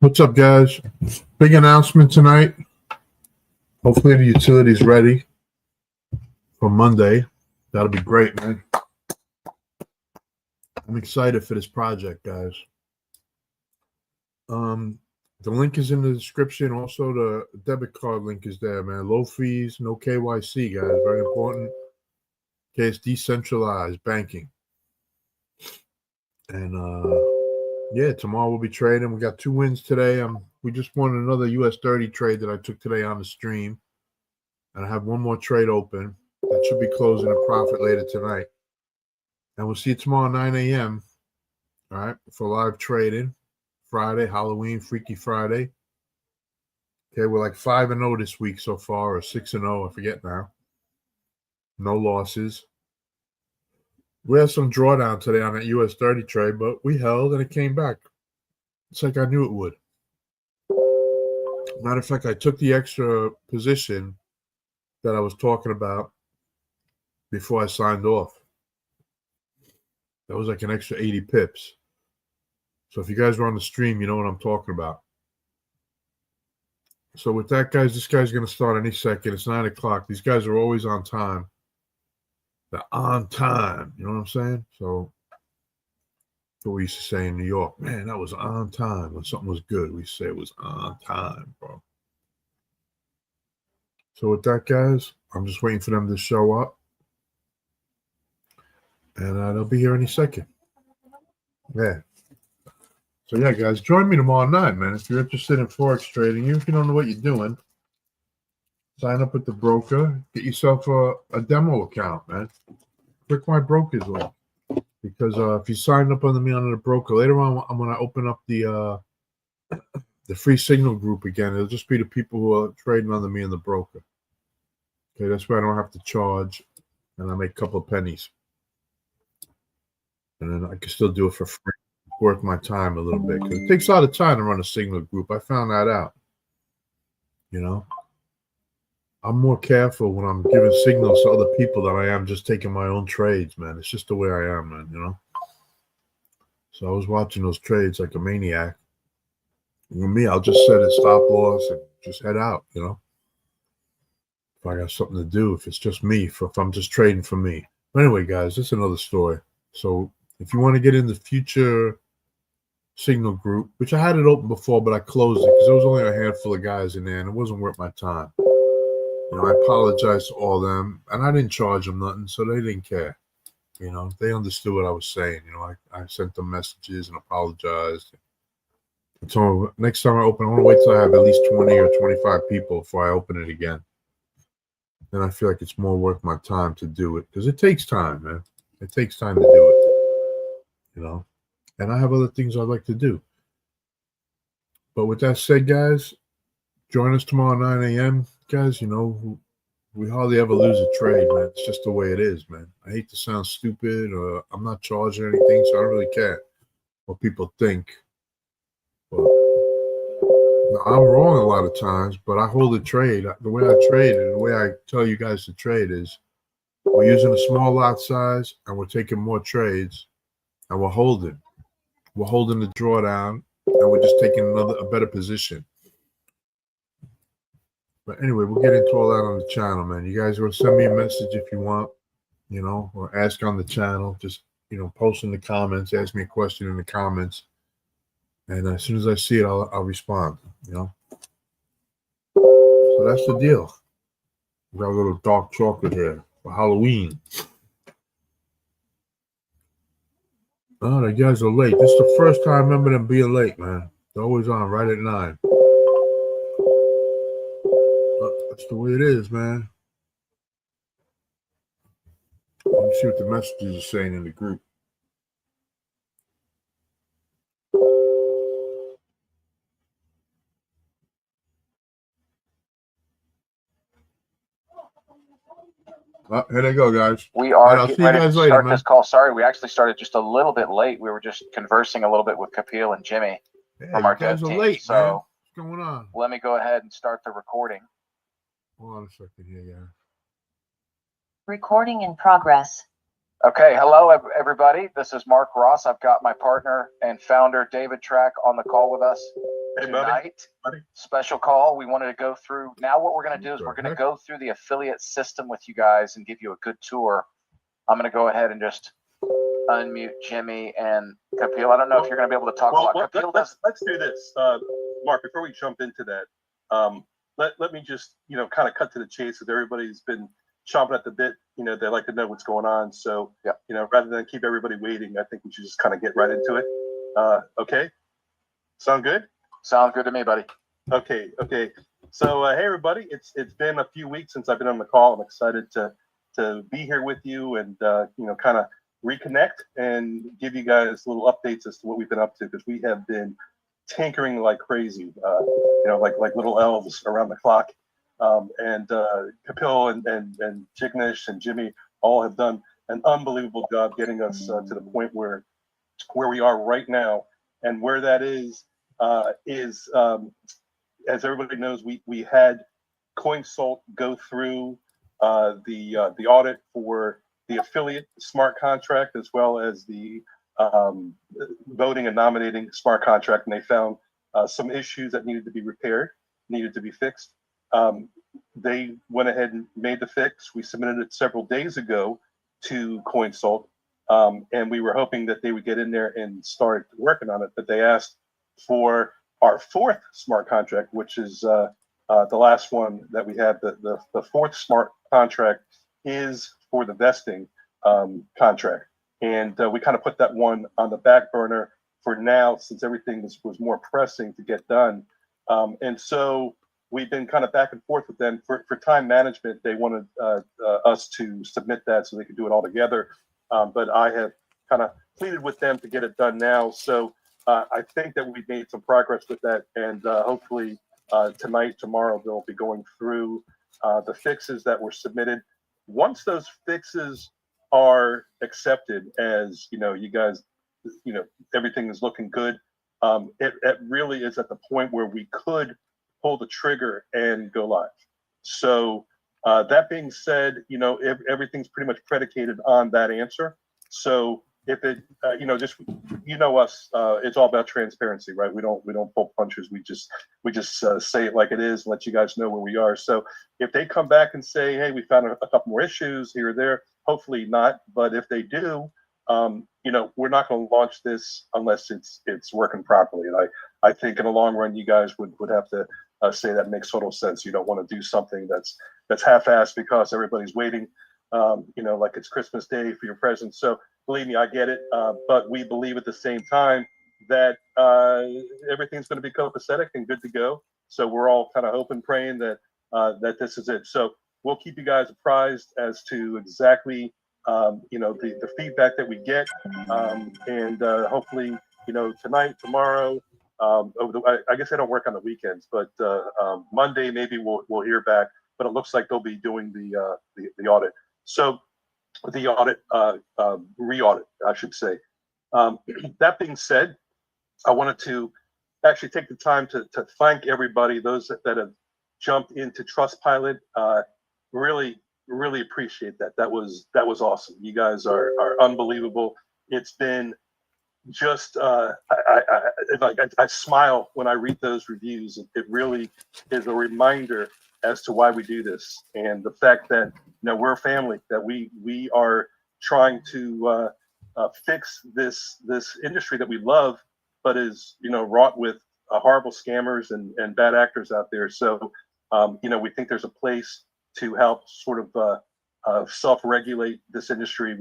What's up, guys? Big announcement tonight. Hopefully the utility's ready for Monday. That'll be great, man. I'm excited for this project, guys. The link is in the description. Also, the debit card link is there, man. Low fees, no KYC, guys. Very important. Okay, it's decentralized banking. And yeah, tomorrow we'll be trading. We got 2 wins today. We just won another US 30 trade that I took today on the stream. And I have one more trade open that should be closing a profit later tonight. And we'll see you tomorrow at 9 a.m. All right, for live trading. Friday, Halloween, Freaky Friday. Okay, we're like 5-0 this week so far, or 6-0, I forget now. No losses. We had some drawdown today on that US 30 trade, but we held and it came back. It's like I knew it would. Matter of fact, I took the extra position that I was talking about before I signed off. That was like an extra 80 pips. So if you guys were on the stream, you know what I'm talking about. So with that, guys, this guy's going to start any second. It's 9 o'clock. These guys are always on time. They're on time. You know what I'm saying? So that's what we used to say in New York. Man, that was on time. When something was good, we say it was on time, bro. So with that, guys, I'm just waiting for them to show up. And they'll be here any second. Yeah. So, yeah, guys, join me tomorrow night, man. If you're interested in Forex trading, even if you don't know what you're doing, sign up with the broker. Get yourself a demo account, man. Click my broker's link. Because if you sign up under me under the broker, later on, I'm going to open up the free signal group again. It'll just be the people who are trading under me and the broker. Okay, that's why I don't have to charge, and I make a couple of pennies. And then I can still do it for free. Worth my time a little bit. Because it takes a lot of time to run a signal group. I found that out. You know? I'm more careful when I'm giving signals to other people than I am just taking my own trades, man. It's just the way I am, man, you know? So I was watching those trades like a maniac. And with me, I'll just set a stop loss and just head out, you know? If I got something to do, if it's just me, if I'm just trading for me. But anyway, guys, that's another story. So if you want to get in the future signal group, which I had it open before, but I closed it because there was only a handful of guys in there and it wasn't worth my time. You know, I apologize to all of them, and I didn't charge them nothing, so they didn't care. You know, they understood what I was saying. You know, I sent them messages and apologized. So next time I open, I want to wait till I have at least 20 or 25 people before I open it again. Then I feel like it's more worth my time to do it because it takes time, man. It takes time to do it, you know. And I have other things I'd like to do. But with that said, guys, join us tomorrow at 9 a.m. Guys, you know, we hardly ever lose a trade, man. It's just the way it is, man. I hate to sound stupid or I'm not charging anything, so I don't really care what people think. But I'm wrong a lot of times, but I hold a trade. The way I trade and the way I tell you guys to trade is we're using a small lot size and we're taking more trades and we're holding. We're holding the drawdown and we're just taking a better position. But anyway, we'll get into all that on the channel, man. You guys will send me a message if you want, you know, or ask on the channel. Just, you know, post in the comments, ask me a question in the comments. And as soon as I see it, I'll respond, you know. So that's the deal. We got a little dark chocolate here for Halloween. Oh, the guys are late. This is the first time I remember them being late, man. They're always on right at 9. But that's the way it is, man. Let me see what the messages are saying in the group. Oh, here they go, guys. We are right, getting ready to start this call. Sorry, we actually started just a little bit late. We were just conversing a little bit with Kapil and Jimmy from our dev team. Late, so man. What's going on? Let me go ahead and start the recording. Hold on a second here, guys. Recording in progress. Okay, hello everybody. This is Mark Ross. I've got my partner and founder David Track on the call with us. tonight. Special call. We wanted to go through. Now what we're going to do is we're going to go through the affiliate system with you guys and give you a good tour. I'm going to go ahead and just unmute Jimmy and Kapil. I don't know if you're going to be able to talk a lot. Kapil, let's do this, Mark. Before we jump into that, let me just kind of cut to the chase, because everybody's been chomping at the bit. They like to know what's going on. So rather than keep everybody waiting, I think we should just kind of get right into it. Okay, sound good? Sounds good to me, buddy. Okay. So hey everybody, it's been a few weeks since I've been on the call. I'm excited to be here with you and kind of reconnect and give you guys little updates as to what we've been up to, because we have been tinkering like crazy, like little elves around the clock. And Kapil and Jignesh and Jimmy all have done an unbelievable job getting us to the point where we are right now. And where that is as everybody knows, we had CoinSalt go through the audit for the affiliate smart contract, as well as the voting and nominating smart contract, and they found some issues that needed to be repaired, needed to be fixed. They went ahead and made the fix. We submitted it several days ago to CoinSalt, and we were hoping that they would get in there and start working on it, but they asked for our fourth smart contract, which is the last one that we had. The fourth smart contract is for the vesting contract. And we kind of put that one on the back burner for now, since everything was more pressing to get done. And so we've been kind of back and forth with them. For time management, they wanted us to submit that so they could do it all together. But I have kind of pleaded with them to get it done now. So I think that we've made some progress with that. And hopefully tonight, tomorrow, they'll be going through the fixes that were submitted. Once those fixes are accepted, as you guys, everything is looking good, it really is at the point where we could pull the trigger and go live. So that being said, everything's pretty much predicated on that answer. So if it, just us, it's all about transparency, right? We don't pull punches. We just say it like it is and let you guys know where we are. So if they come back and say, hey, we found a couple more issues here or there, hopefully not. But if they do, we're not going to launch this unless it's working properly. And I think in the long run, you guys would have to say that makes total sense. You don't want to do something that's half-assed because everybody's waiting, like it's Christmas Day for your present. So believe me, I get it. But we believe at the same time that everything's going to be copacetic and good to go. So we're all kind of hoping, praying that this is it. So we'll keep you guys apprised as to exactly the feedback that we get, and hopefully tonight, tomorrow, I guess I don't work on the weekends, but Monday maybe we'll hear back. But it looks like they'll be doing the audit. So the audit, re-audit, I should say. That being said, I wanted to actually take the time to thank everybody, those that have jumped into Trustpilot. Really appreciate that. That was awesome. You guys are unbelievable. It's been just I smile when I read those reviews. It really is a reminder as to why we do this, and the fact that we're a family, that we are trying to fix this industry that we love, but is wrought with horrible scammers and bad actors out there. So we think there's a place to help sort of self-regulate this industry.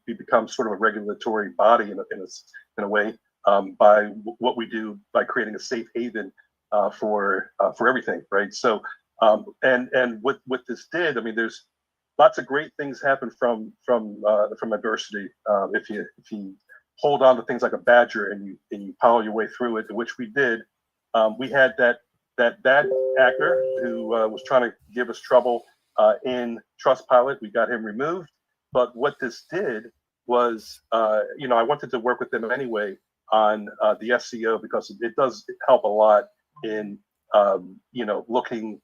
We become sort of a regulatory body in a way, by what we do, by creating a safe haven for everything, right? So and what this did, I mean, there's lots of great things happen from adversity. If you hold on to things like a badger and you power your way through it, which we did. We had that bad actor who was trying to give us trouble in Trustpilot. We got him removed. But what this did was, I wanted to work with them anyway on the SEO, because it does help a lot in looking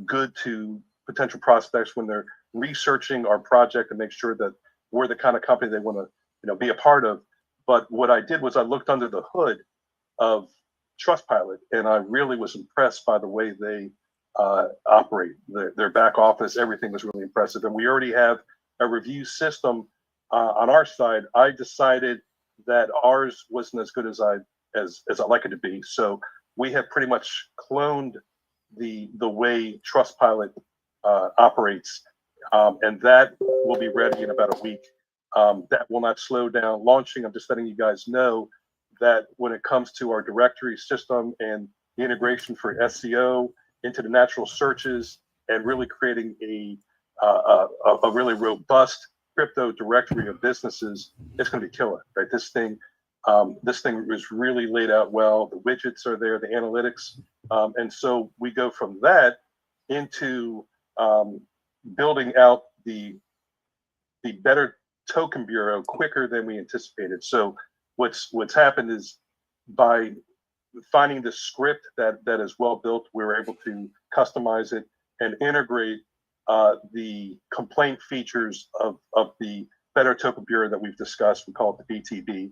good to potential prospects when they're researching our project, and make sure that we're the kind of company they want to be a part of. But what I did was I looked under the hood of Trustpilot, and I really was impressed by the way they operate. Their back office, everything was really impressive. And we already have a review system on our side. I decided that ours wasn't as good as I'd like it to be. So we have pretty much cloned the way Trustpilot operates, and that will be ready in about a week. That will not slow down launching. I'm just letting you guys know that when it comes to our directory system and the integration for SEO into the natural searches and really creating a really robust crypto directory of businesses, it's going to be killer, right? This thing is really laid out well. The widgets are there, the analytics, and so we go from that into building out the better token bureau quicker than we anticipated. So what's happened is, by finding the script that is well built, we were able to customize it and integrate the complaint features of the better token bureau that we've discussed. We call it the BTB.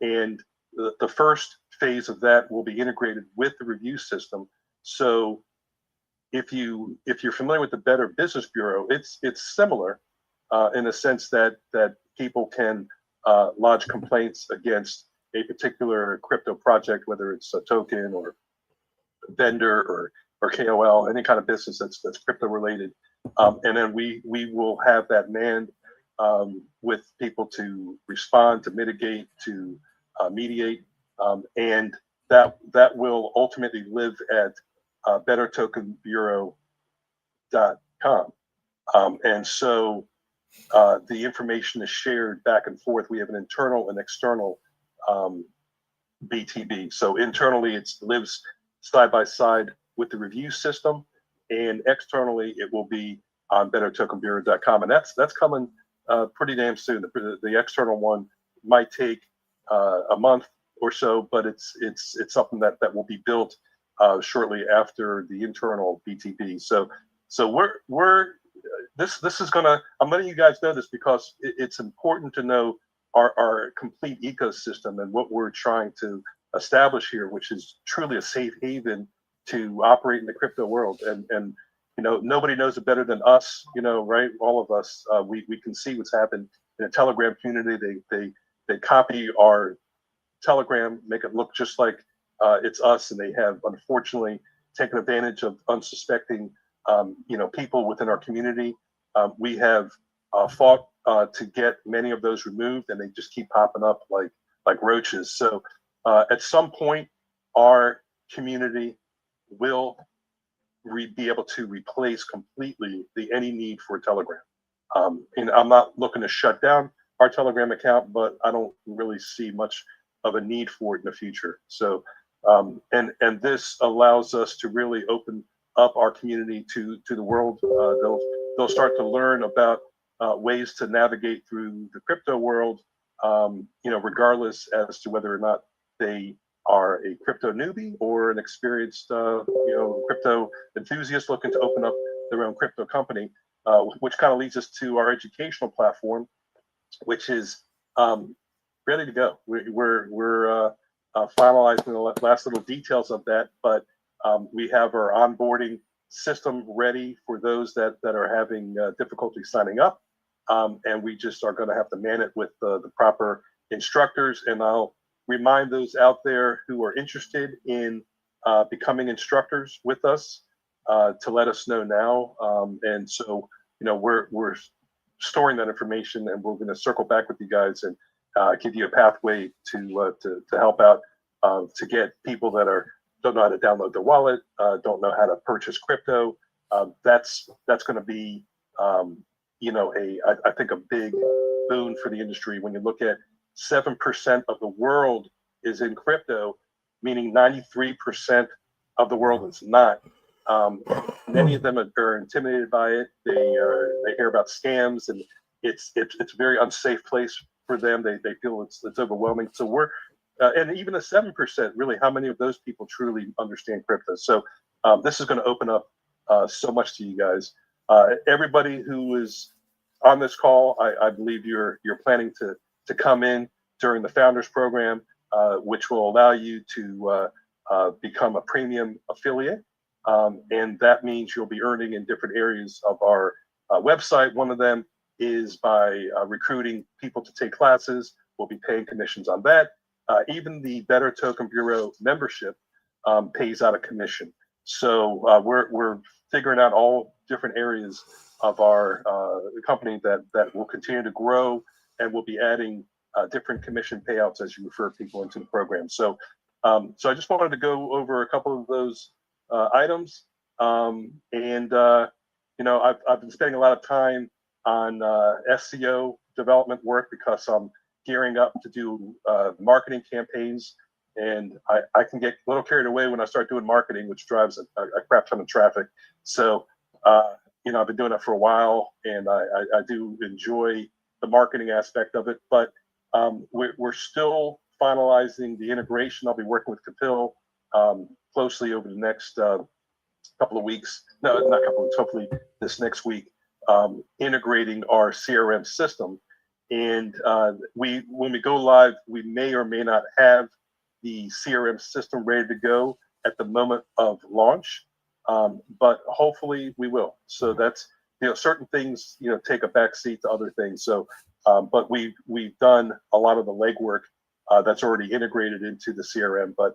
And the first phase of that will be integrated with the review system. So if you're familiar with the Better Business Bureau, it's similar in the sense that people can lodge complaints against a particular crypto project, whether it's a token or vendor or KOL, any kind of business that's crypto related. And then we will have that manned with people to respond, to mitigate, to mediate, and that will ultimately live at bettertokenbureau.com. And so the information is shared back and forth. We have an internal and external BTB. So internally, it lives side by side with the review system, and externally, it will be on bettertokenbureau.com. And that's coming pretty damn soon. The external one might take a month or so, but it's something that will be built shortly after the internal BTB. So we're this is gonna. I'm letting you guys know this because it's important to know our complete ecosystem and what we're trying to establish here, which is truly a safe haven to operate in the crypto world. And nobody knows it better than us, right? All of us, we can see what's happened in the Telegram community. They copy our Telegram, make it look just like it's us, and they have unfortunately taken advantage of unsuspecting people within our community. We have fought to get many of those removed, and they just keep popping up like roaches. So at some point, our community will be able to replace completely any need for a Telegram. And I'm not looking to shut down our Telegram account, but I don't really see much of a need for it in the future. So and this allows us to really open up our community to the world. They'll start to learn about ways to navigate through the crypto world, regardless as to whether or not they are a crypto newbie or an experienced, crypto enthusiast looking to open up their own crypto company, which kind of leads us to our educational platform, which is ready to go. We're finalizing the last little details of that, but we have our onboarding system ready for those that are having difficulty signing up, and we just are going to have to man it with the proper instructors. And I'll remind those out there who are interested in becoming instructors with us to let us know now. And so, we're storing that information, and we're going to circle back with you guys and give you a pathway to help out to get people that don't know how to download the wallet, don't know how to purchase crypto. That's going to be, I think a big boon for the industry. When you look at 7% of the world is in crypto, meaning 93% of the world is not. Many of them are intimidated by it. They hear about scams, and it's a very unsafe place for them. They feel it's overwhelming. So we're and even the 7%, really, how many of those people truly understand crypto? So this is going to open up so much to you guys. Everybody who is on this call, I believe you're planning to come in during the Founders Program. which will allow you to become a premium affiliate. And that means you'll be earning in different areas of our website. One of them is by recruiting people to take classes. We'll be paying commissions on that. Even the Better Token Bureau membership pays out a commission. So we're figuring out all different areas of our company that will continue to grow, and we'll be adding different commission payouts as you refer people into the program. So so I just wanted to go over a couple of those items. You know, I've been spending a lot of time on SEO development work because I'm gearing up to do marketing campaigns, and I can get a little carried away when I start doing marketing, which drives a crap ton of traffic. So you know, I've been doing it for a while, and I do enjoy the marketing aspect of it, but we're still finalizing the integration. I'll be working with Kapil closely over the next couple of weeks. No, not a couple of weeks, hopefully this next week, integrating our CRM system. And when we go live, we may or may not have the CRM system ready to go at the moment of launch, but hopefully we will. So that's, you know, certain things, you know, take a backseat to other things. So, but we've done a lot of the legwork that's already integrated into the CRM. But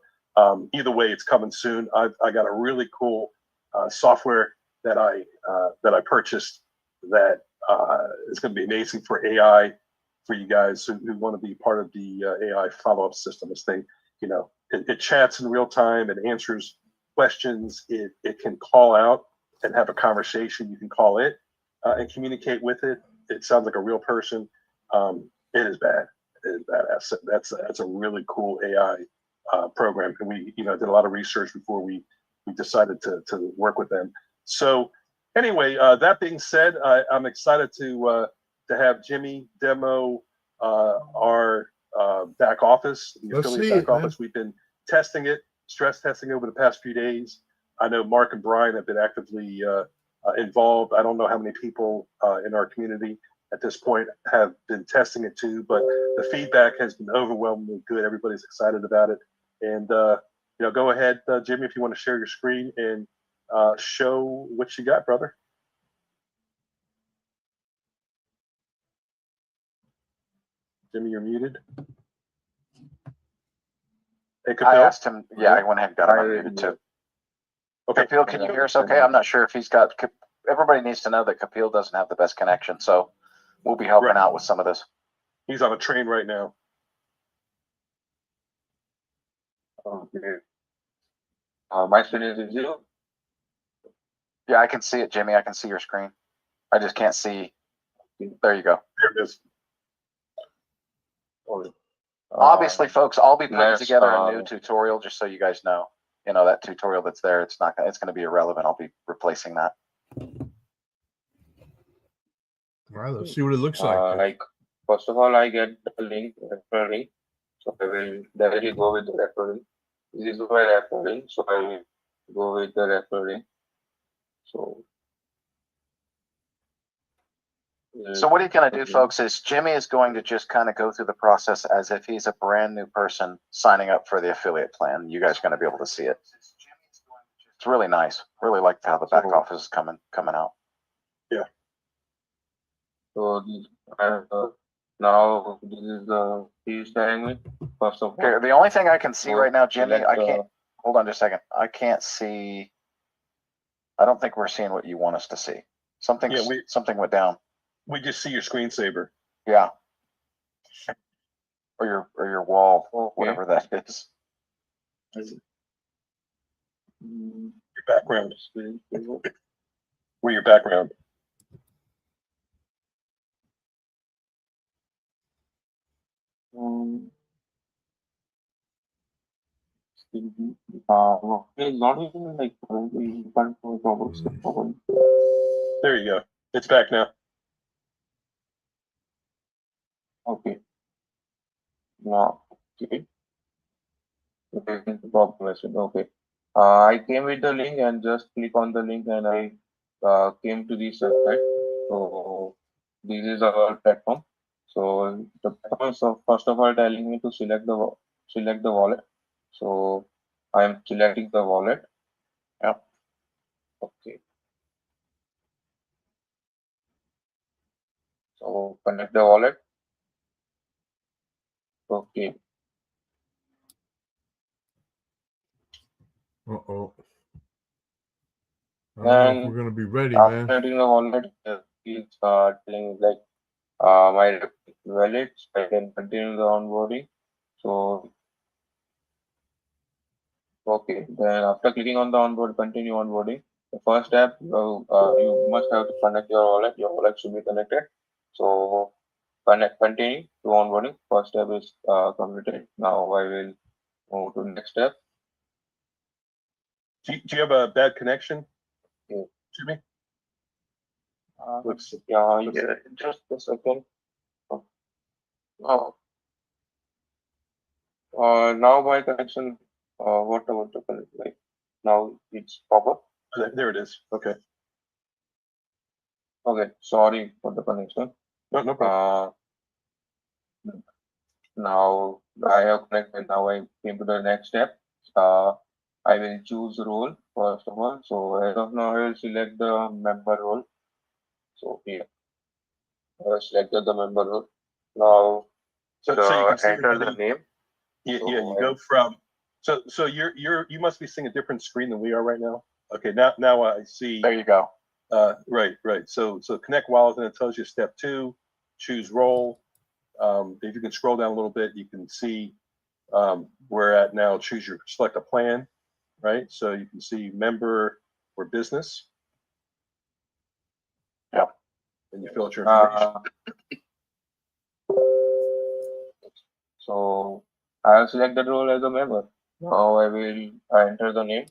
either way, it's coming soon. I got a really cool software that I purchased that is going to be amazing for AI, for you guys who want to be part of the AI follow-up system. This thing, you know, it chats in real time, it answers questions, it can call out and have a conversation. You can call it and communicate with it. It sounds like a real person. It is bad. It is badass. That's a really cool AI program, and we, you know, did a lot of research before we decided to work with them. So anyway, that being said, I'm excited to have Jimmy demo our back office, the affiliate back office. We've been testing it, stress testing over the past few days. I know Mark and Brian have been actively involved. I don't know how many people in our community at this point have been testing it too, but the feedback has been overwhelmingly good. Everybody's excited about it. And you know, go ahead, Jimmy, if you want to share your screen and show what you got, brother. Jimmy, you're muted. Hey, Kapil. I asked him. Yeah, I went ahead and got him unmuted too. Okay. Kapil, can you hear us okay? I'm not sure if he's got. Everybody needs to know that Kapil doesn't have the best connection, so we'll be helping out with some of this. He's on a train right now. Okay. My screen is visible. Yeah, I can see it, Jimmy. I can see your screen. I just can't see. There you go. There it is. Obviously, folks, I'll be putting together a new tutorial just so you guys know. You know, that tutorial that's there, it's going to be irrelevant. I'll be replacing that. All right, let's see what it looks like. Like, first of all, I get the link, referral link. So I will directly go with the referral link. This is my referral link, so I will go with the referral link. So what he's going to do, folks, is Jimmy is going to just kind of go through the process as if he's a brand new person signing up for the affiliate plan. You guys are going to be able to see it. It's really nice. Really like how the back office is coming out. Yeah. So now this is the he's telling me first of all. Okay, the only thing I can see right now, Jimmy, I can't. Hold on just a second. I can't see. I don't think we're seeing what you want us to see. Something went down. We just see your screensaver. Yeah. Or your wall, whatever that is. Your background. Where your background? Not even like There you go. It's back now. Okay. Now, okay. Okay. I came with the link and just click on the link and I came to this website. So this is our platform. So the platform is first of all telling me to select the select the wallet. So I am selecting the wallet. Yep. Okay. So connect the wallet. Okay. Uh-oh. I don't know if we're going to be ready, man. After connecting the wallet, it's telling like my wallet. I can continue the onboarding. So okay, then after clicking on the onboard, continue onboarding. The first step, you must have to connect your wallet. Your wallet should be connected. So continue to onboarding. First step is completed. Now I will move to next step. Do you have a bad connection? Yeah. Jimmy? Looks, Yeah, just a second. Oh, now my connection. What about the connection? Like now it's pop up. there it is. Okay. Okay, sorry for the connection. No problem. Now I have connected. Now I came to the next step. I will choose role first of all. So as of now, I will select the member role. So here, I have selected the member role. Now, So you can see enter the name. Yeah, So you go from. So you must be seeing a different screen than we are right now. Okay, now I see. There you go. Right. So connect wallet, and it tells you step 2, choose role. If you can scroll down a little bit, you can see we're at now. Select a plan, right? So you can see member or business. Yep. And you fill out your information. So I have selected role as a member. Now I will enter the name,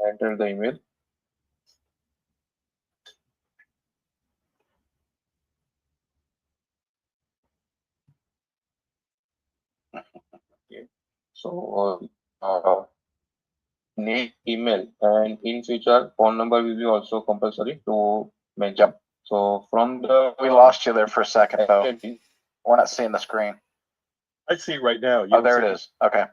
enter the email. Okay. So name, email, and in future phone number will be also compulsory to mention. Yep. So from the We lost you there for a second though. We're not seeing the screen. I see it right now. Oh, there it is. Okay.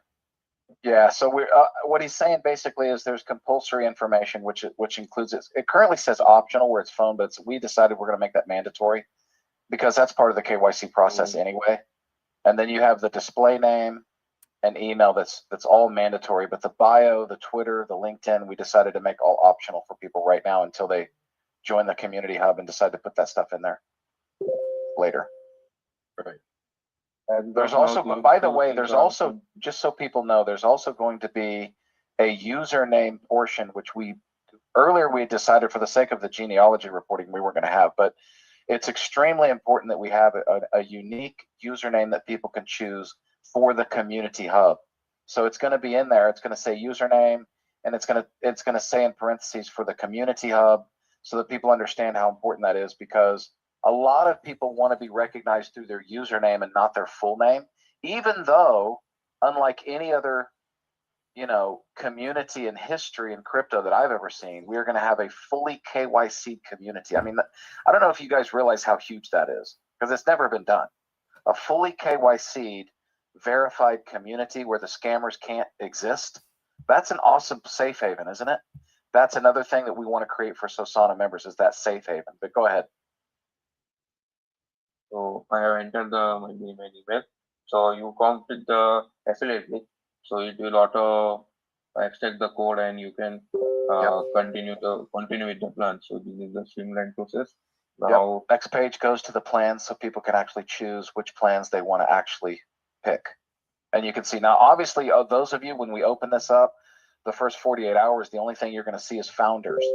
Yeah. So we're what he's saying basically is there's compulsory information, which includes it. It currently says optional where it's phone, but we decided we're going to make that mandatory because that's part of the KYC process anyway. And then you have the display name and email that's all mandatory, but the bio, the Twitter, the LinkedIn, we decided to make all optional for people right now until they join the community hub and decide to put that stuff in there later. Right. And there's also, by the way, there's also, just so people know, there's also going to be a username portion, which earlier we decided for the sake of the genealogy reporting we were going to have, but it's extremely important that we have a unique username that people can choose for the community hub. So it's going to be in there. It's going to say username, and it's going to say in parentheses for the community hub, so that people understand how important that is, because a lot of people want to be recognized through their username and not their full name, even though, unlike any other community in history in crypto that I've ever seen, we are going to have a fully KYC community. I mean, I don't know if you guys realize how huge that is, because it's never been done. A fully KYC'd verified community where the scammers can't exist. That's an awesome safe haven, isn't it? That's another thing that we want to create for Sosana members, is that safe haven. But go ahead. So I have entered my name and email. So you complete the affiliate link. So it will auto extract the code and you can continue with the plan. So this is the streamlined process. Now next page goes to the plans, so people can actually choose which plans they want to actually pick. And you can see now, obviously, those of you, when we open this up, the first 48 hours, the only thing you're going to see is founders.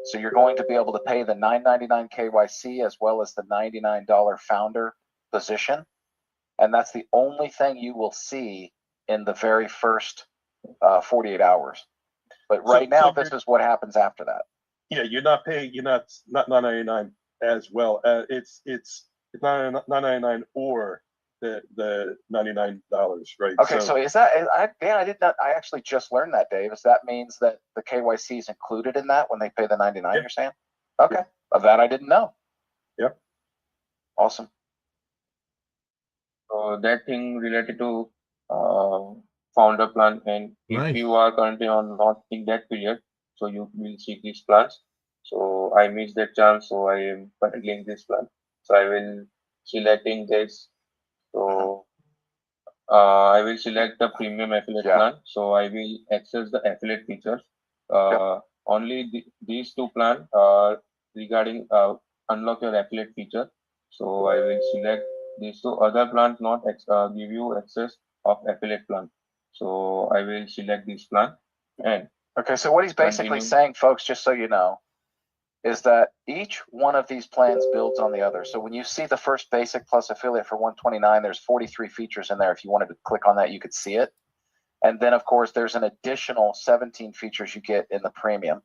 So you're going to be able to pay the $9.99 KYC as well as the $99 founder position. And that's the only thing you will see in the very first 48 hours. But right now, this is what happens after that. Yeah, you're not paying. You're not $9.99 as well. It's $9.99 or the $99, right? Okay, so is that? I did not. I actually just learned that, Dave. Is that means that the KYC is included in that when they pay the $99? Yep. You're saying? Okay, of that I didn't know. Yep. Awesome. So that thing related to founder plan, and if Nice. you are currently on not in that period, so you will see these plans. So I missed that chance, so I am currently in this plan. So I will selecting this. So I will select the premium affiliate Yeah. plan. So I will access the affiliate features. Only these two plans regarding unlock your affiliate feature. So I will select these two. Other plans not give you access of affiliate plan. So I will select this plan and Okay, so what he's basically continue. saying, folks, just so you know, is that each one of these plans builds on the other. So when you see the first basic plus affiliate for 129, there's 43 features in there. If you wanted to click on that, you could see it. And then, of course, there's an additional 17 features you get in the premium.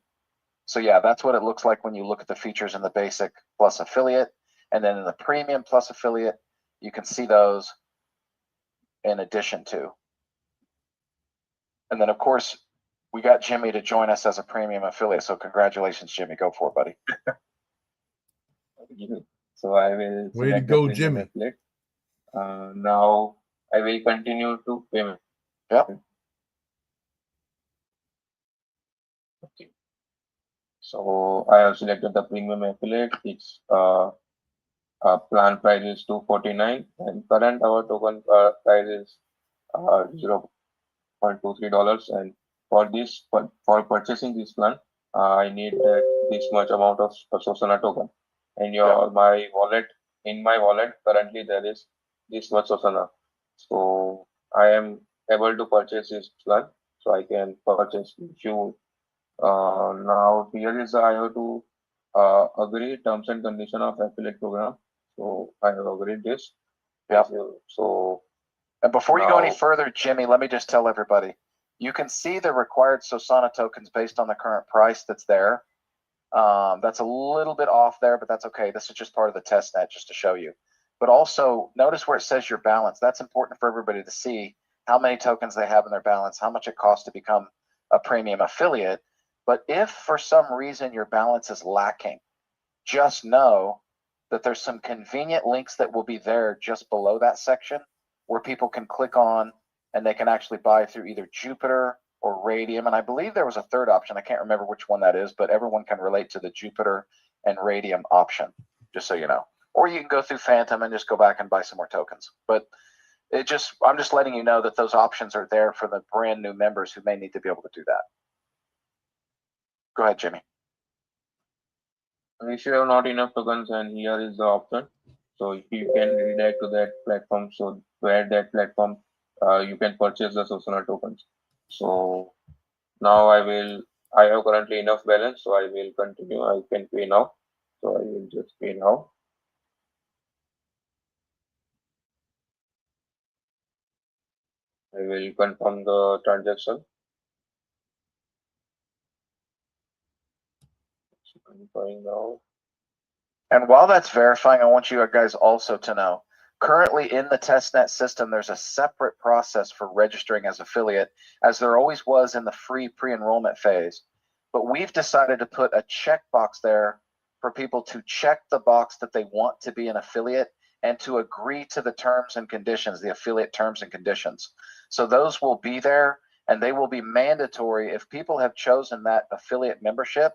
So yeah, that's what it looks like when you look at the features in the basic plus affiliate. And then in the premium plus affiliate, you can see those in addition to. And then, of course, we got Jimmy to join us as a premium affiliate. So congratulations, Jimmy. Go for it, buddy. So I will Way to select go, the premium Jimmy. affiliate. Now I will continue to payment. Yep. Okay. So I have selected the premium affiliate. Its plan price is $249, and current our token price is $0.23. And for this, for purchasing this plan, I need this much amount of Sosana token. And my wallet, in my wallet currently there is this much Sosana. So I am able to purchase this plan. So I can purchase if you. Now here is I have to agree terms and condition of affiliate program. So I have agreed this. Yep. So and before you go any now- further, Jimmy, let me just tell everybody, you can see the required Sosana tokens based on the current price that's there. That's a little bit off there, but that's okay. This is just part of the test net just to show you. But also notice where it says your balance. That's important for everybody to see how many tokens they have in their balance, how much it costs to become a premium affiliate. But if for some reason your balance is lacking, just know that there's some convenient links that will be there just below that section where people can click on and they can actually buy through either Jupiter or Radium. And I believe there was a third option. I can't remember which one that is, but everyone can relate to the Jupiter and Radium option, just so you know. Or you can go through Phantom and just go back and buy some more tokens. But I'm just letting you know that those options are there for the brand new members who may need to be able to do that. Go ahead, Jimmy. if you have not enough tokens, and here is the option. So if you can redirect to that platform, so where that platform you can purchase the Sosana tokens. So now I have currently enough balance, so I will continue. I can pay now. So I will just pay now. I will confirm the transaction. So confirming now. And while that's verifying, I want you guys also to know, currently in the testnet system, there's a separate process for registering as affiliate, as there always was in the free pre-enrollment phase. But we've decided to put a checkbox there for people to check the box that they want to be an affiliate and to agree to the terms and conditions, the affiliate terms and conditions. So those will be there, and they will be mandatory if people have chosen that affiliate membership,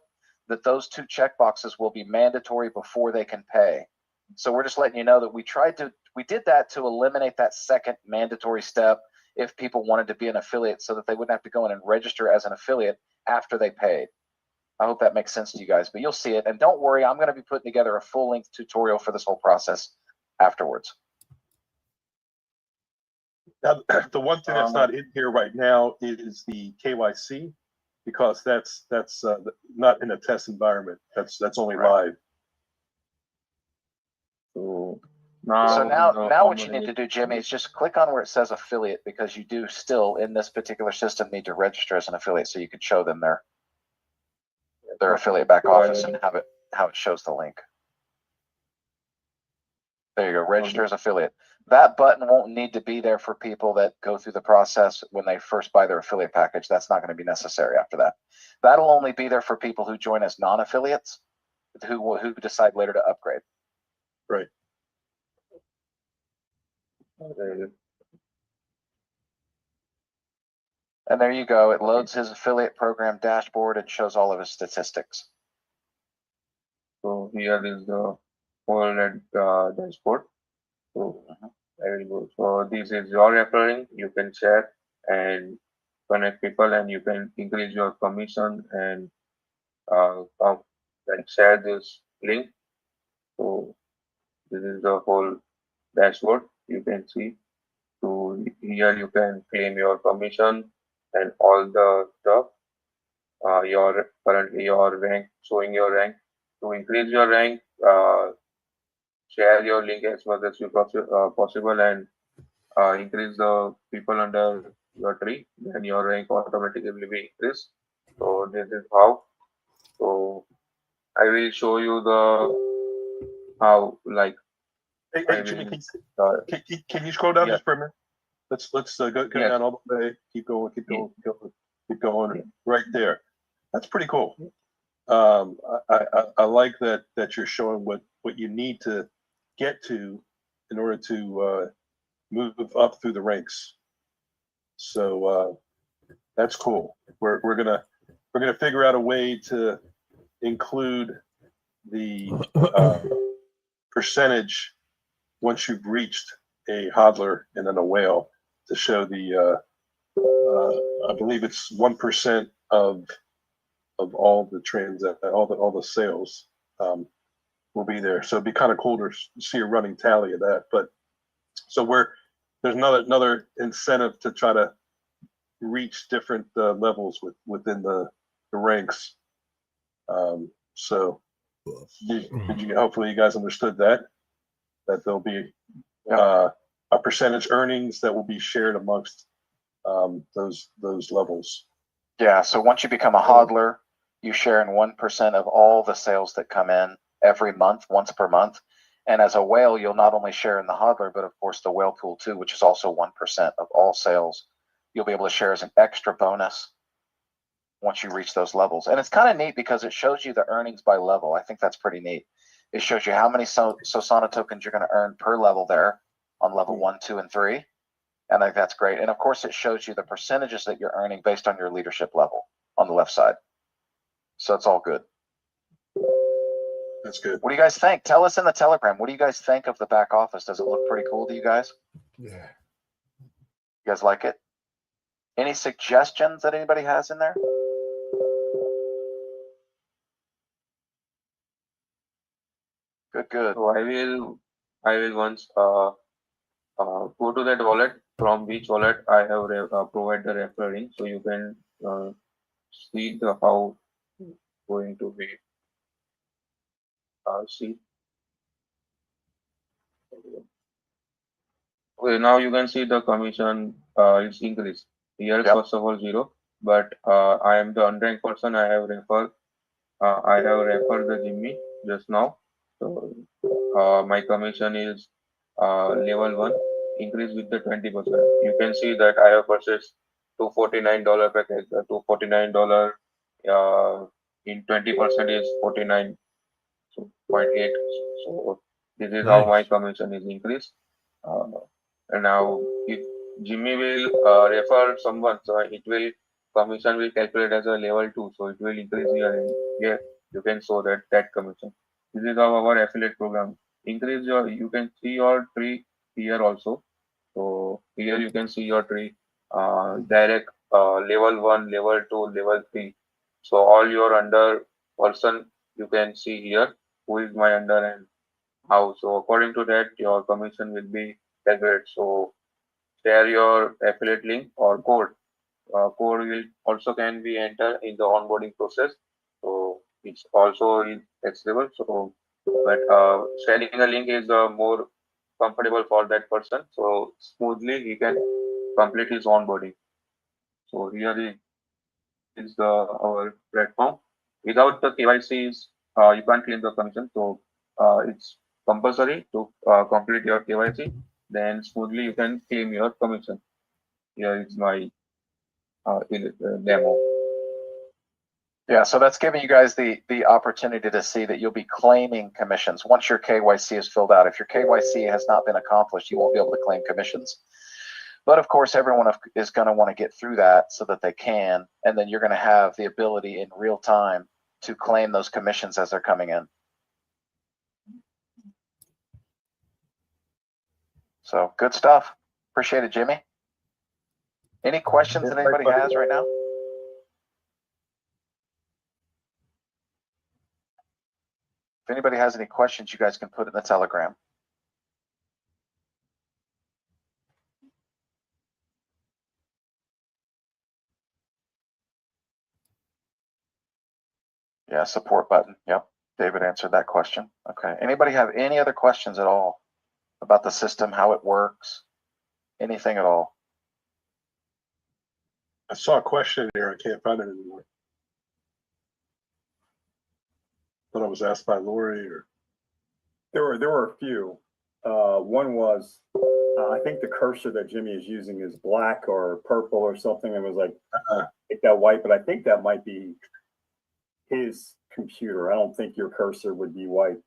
that those two checkboxes will be mandatory before they can pay. So we're just letting you know that we did that to eliminate that second mandatory step if people wanted to be an affiliate, so that they wouldn't have to go in and register as an affiliate after they paid. I hope that makes sense to you guys, but you'll see it. And don't worry, I'm going to be putting together a full-length tutorial for this whole process afterwards. Now, the one thing that's not in here right now is the KYC, because that's not in a test environment. That's only Right. live. So now, now what you need to do, Jimmy, is just click on where it says affiliate, because you do still in this particular system need to register as an affiliate, so you can show them their affiliate back office and how it shows the link. There you go, register as affiliate. That button won't need to be there for people that go through the process when they first buy their affiliate package. That's not going to be necessary after that. That'll only be there for people who join as non-affiliates who decide later to upgrade. Right. And there you go. It loads his affiliate program dashboard and shows all of his statistics. So here is the whole red dashboard. So very good. So this is your referring. You can share and connect people, and you can increase your commission and share this link. So this is the whole dashboard. You can see. So here you can claim your commission and all the stuff. Your currently your rank, showing your rank. To increase your rank, share your link as much as you possible and increase the people under your tree, then your rank automatically will be increased. So this is how. So I will show you the how like Hey, I Jimmy, will can you scroll down yeah. just for a minute? Let's go Yes. down all the way. Keep going. Right there. That's pretty cool. I like that you're showing what you need to get to in order to move up through the ranks. So that's cool. We're gonna figure out a way to include the percentage once you've reached a hodler and then a whale to show the I believe it's 1% of all the all the sales will be there. So it'd be kind of cool to see a running tally of that. But so there's another incentive to try to reach different levels within the ranks. So hopefully you guys understood that there'll be a percentage earnings that will be shared amongst those levels. Yeah, so once you become a hodler, you share in 1% of all the sales that come in every month, once per month. And as a whale, you'll not only share in the hodler, but of course the whale pool too, which is also 1% of all sales. You'll be able to share as an extra bonus once you reach those levels. And it's kind of neat because it shows you the earnings by level. I think that's pretty neat. It shows you how many Sosana tokens you're going to earn per level there on level 1, 2, and 3. And I think that's great. And of course, it shows you the percentages that you're earning based on your leadership level on the left side. So it's all good. That's good. What do you guys think? Tell us in the Telegram. What do you guys think of the back office? Does it look pretty cool to you guys? Yeah. You guys like it? Any suggestions that anybody has in there? Good. So I will once go to that wallet, from which wallet I have provide the referring, so you can see the how going to be see. Okay, now you can see the commission is increased. Here first of all 0, but I am the unranked person. I have referred the Jimmy just now. So my commission is level 1, increase with the 20%. You can see that I have purchased $249 package. $249 in 20% is 49.8. So this is how my commission is increased. And now if Jimmy will refer someone, so it will commission will calculate as a level 2, so it will increase here, and here you can show that commission. This is how our affiliate program increase your. You can see your tree here also. So here you can see your tree, direct level 1, level 2, level 3. So all your under person you can see here who is my under and how. So according to that your commission will be calculated. So share your affiliate link or code. Code will also can be entered in the onboarding process. So it's also is accessible. So but sharing a link is more comfortable for that person. So smoothly he can complete his onboarding. So here is our platform. Without the KYCs, you can't claim the commission. So it's compulsory to complete your KYC. Then smoothly you can claim your commission. Here is my demo. Yeah, so that's giving you guys the opportunity to see that you'll be claiming commissions once your KYC is filled out. If your KYC has not been accomplished, you won't be able to claim commissions. But of course, everyone is going to want to get through that so that they can, and then you're going to have the ability in real time to claim those commissions as they're coming in. So good stuff. Appreciate it, Jimmy. Any questions that anybody has right now? If anybody has any questions, you guys can put it in the Telegram. Yeah, support button. Yep. David answered that question. Okay. Anybody have any other questions at all about the system, how it works, anything at all? I saw a question there. I can't find it anymore. Thought I was asked by Lori, or there were a few. One was, I think the cursor that Jimmy is using is black or purple or something. It was like, make that white, but I think that might be his computer. I don't think your cursor would be white.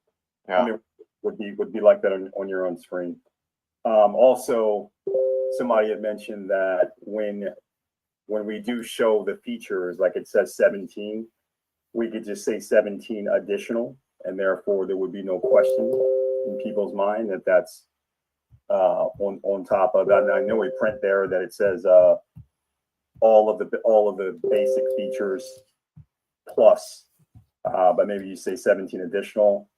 Yeah. I mean, would be like that on your own screen. Also, somebody had mentioned that when we do show the features, like it says 17, we could just say 17 additional, and therefore there would be no question in people's mind that that's on top of that. And I know we print there that it says all of the basic features plus, but maybe you say 17 additional.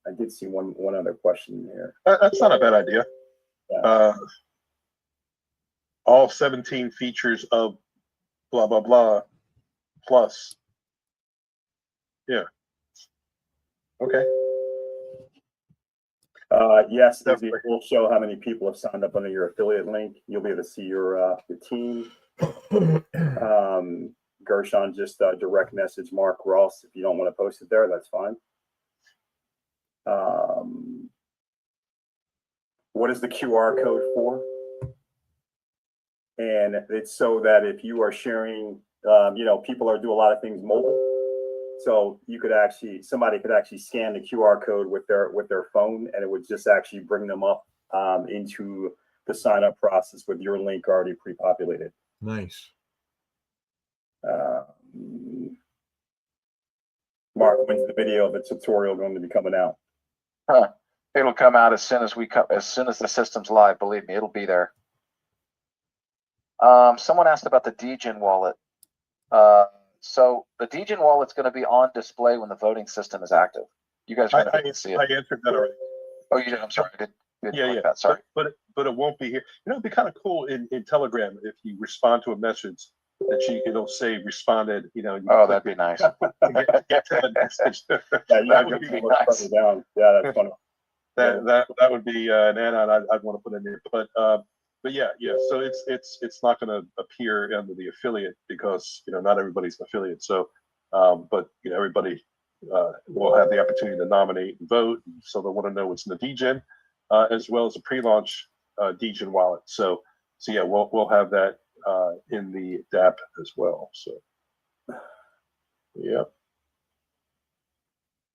I did see one other question here. that's not a bad idea. Yeah. All 17 features of blah blah blah plus. Yeah. Okay. Yes, it will show how many people have signed up under your affiliate link. You'll be able to see your team. Gershon just direct message Mark Ross. If you don't want to post it there, that's fine. What is the QR code for? And it's so that if you are sharing, people do a lot of things mobile. So somebody could actually scan the QR code with their phone, and it would just actually bring them up into the sign up process with your link already pre-populated. Nice. Mark, when's the video of the tutorial going to be coming out? It'll come out as soon as the system's live. Believe me, it'll be there. Someone asked about the DGen wallet. So the DGen wallet's going to be on display when the voting system is active. You guys are going to see it. I answered that already. Oh, you did? I'm sorry. I didn't Yeah. that. Sorry. But it won't be here. It'd be kind of cool in Telegram if you respond to a message that it'll say responded. Oh, that'd be nice. Get to the message. That would be nice. Down. Yeah, that's funny. That would be an add-on I'd want to put in there. But yeah. So it's not going to appear under the affiliate because not everybody's an affiliate. So, but everybody will have the opportunity to nominate and vote. So they'll want to know what's in the DGen, as well as a pre-launch DGen wallet. So yeah, we'll have that in the DApp as well. So yeah,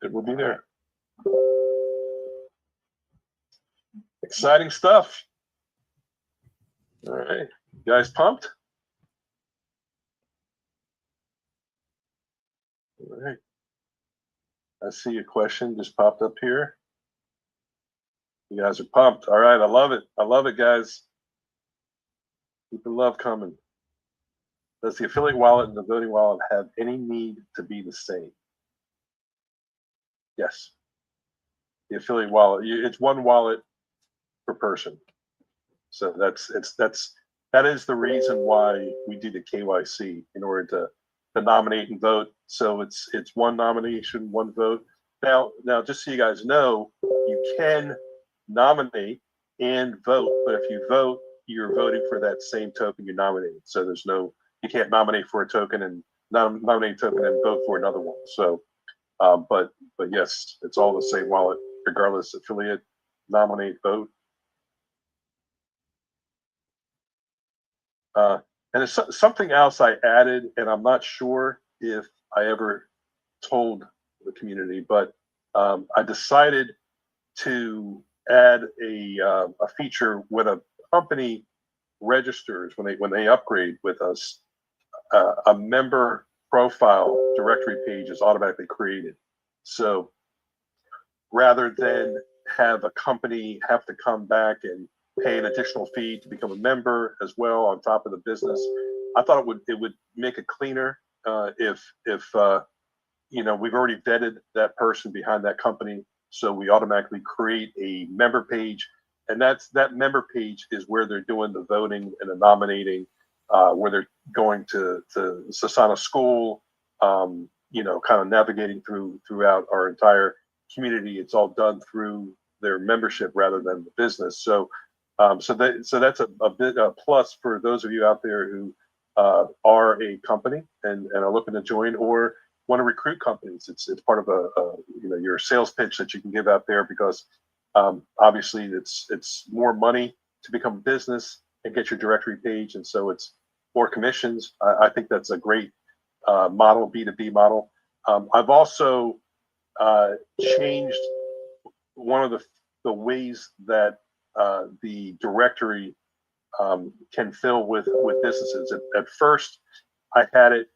it will be there. Exciting stuff. All right, you guys pumped? All right. I see a question just popped up here. You guys are pumped. All right, I love it. I love it, guys. Keep the love coming. Does the affiliate wallet and the voting wallet have any need to be the same? Yes. The affiliate wallet, it's one wallet per person. So that is the reason why we do the KYC, in order to nominate and vote. So it's one nomination, one vote. Now, just so you guys know, you can nominate and vote, but if you vote, you're voting for that same token you nominated. So you can't nominate for a token and nominate a token and vote for another one. So, but yes, it's all the same wallet, regardless affiliate, nominate, vote. And it's something else I added, and I'm not sure if I ever told the community, but I decided to add a feature when a company registers, when they upgrade with us, a member profile directory page is automatically created. So rather than have a company have to come back and pay an additional fee to become a member as well on top of the business, I thought it would make it cleaner if we've already vetted that person behind that company, so we automatically create a member page, and that member page is where they're doing the voting and the nominating, where they're going to Sosana school, kind of navigating throughout our entire community. It's all done through their membership rather than the business. So that's a bit a plus for those of you out there who are a company and are looking to join or want to recruit companies. It's part of your sales pitch that you can give out there, because obviously it's more money to become a business and get your directory page, and so it's more commissions. I think that's a great model, B2B model. I've also changed one of the ways that the directory can fill with businesses. At first, I had it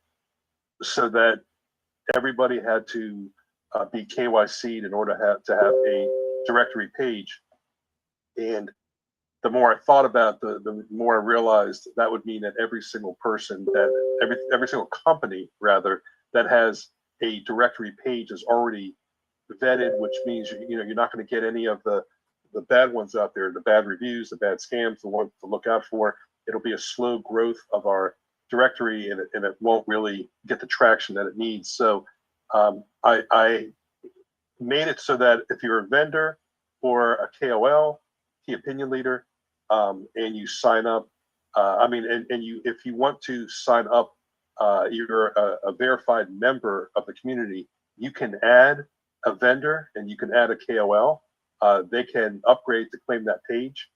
so that everybody had to be KYC'd in order to have a directory page. And the more I thought about the more I realized that would mean that every single person, that every single company rather, that has a directory page is already vetted, which means you're not going to get any of the bad ones out there, the bad reviews, the bad scams, the ones to look out for. It'll be a slow growth of our directory, and it won't really get the traction that it needs. So I made it so that if you're a vendor or a KOL, key opinion leader, and you sign up, if you want to sign up, you're a verified member of the community, you can add a vendor and you can add a KOL. They can upgrade to claim that page,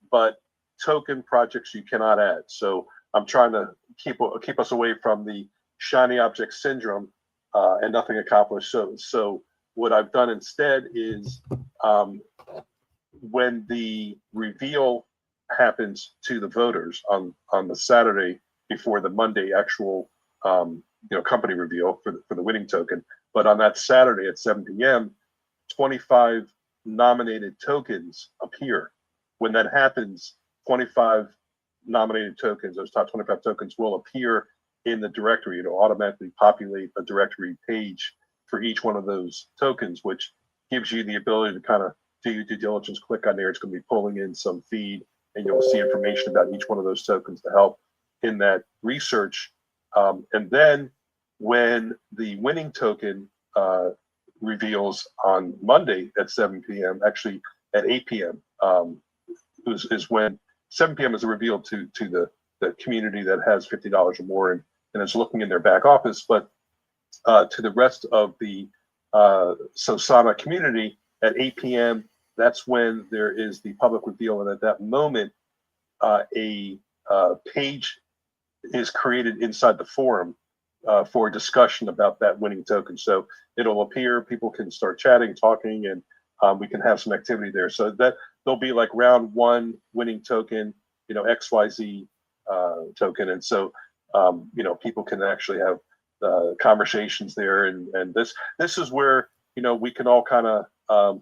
but token projects you cannot add. So I'm trying to keep us away from the shiny object syndrome and nothing accomplished. So what I've done instead is when the reveal happens to the voters on the Saturday before the Monday actual company reveal for the winning token, but on that Saturday at 7 p.m., 25 nominated tokens appear. When that happens, 25 nominated tokens, those top 25 tokens, will appear in the directory. It'll automatically populate a directory page for each one of those tokens, which gives you the ability to kind of do your due diligence, click on there. It's going to be pulling in some feed, and you'll see information about each one of those tokens to help in that research. And then when the winning token reveals on Monday at 7 p.m., actually at 8 p.m., is when 7 p.m. is a reveal to the community that has $50 or more and is looking in their back office. But to the rest of the Sosana community at 8 p.m., that's when there is the public reveal. And at that moment, a page is created inside the forum for discussion about that winning token. So it'll appear, people can start chatting, talking, and we can have some activity there. So that there'll be like round one winning token, XYZ token. And so, people can actually have conversations there. And this is where, we can all kind of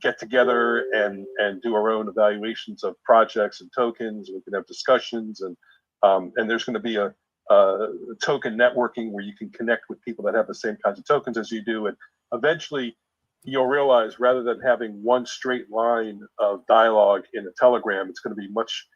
get together and do our own evaluations of projects and tokens. We can have discussions, and there's going to be a token networking where you can connect with people that have the same kinds of tokens as you do. And eventually you'll realize, rather than having one straight line of dialogue in a Telegram, it's going to be much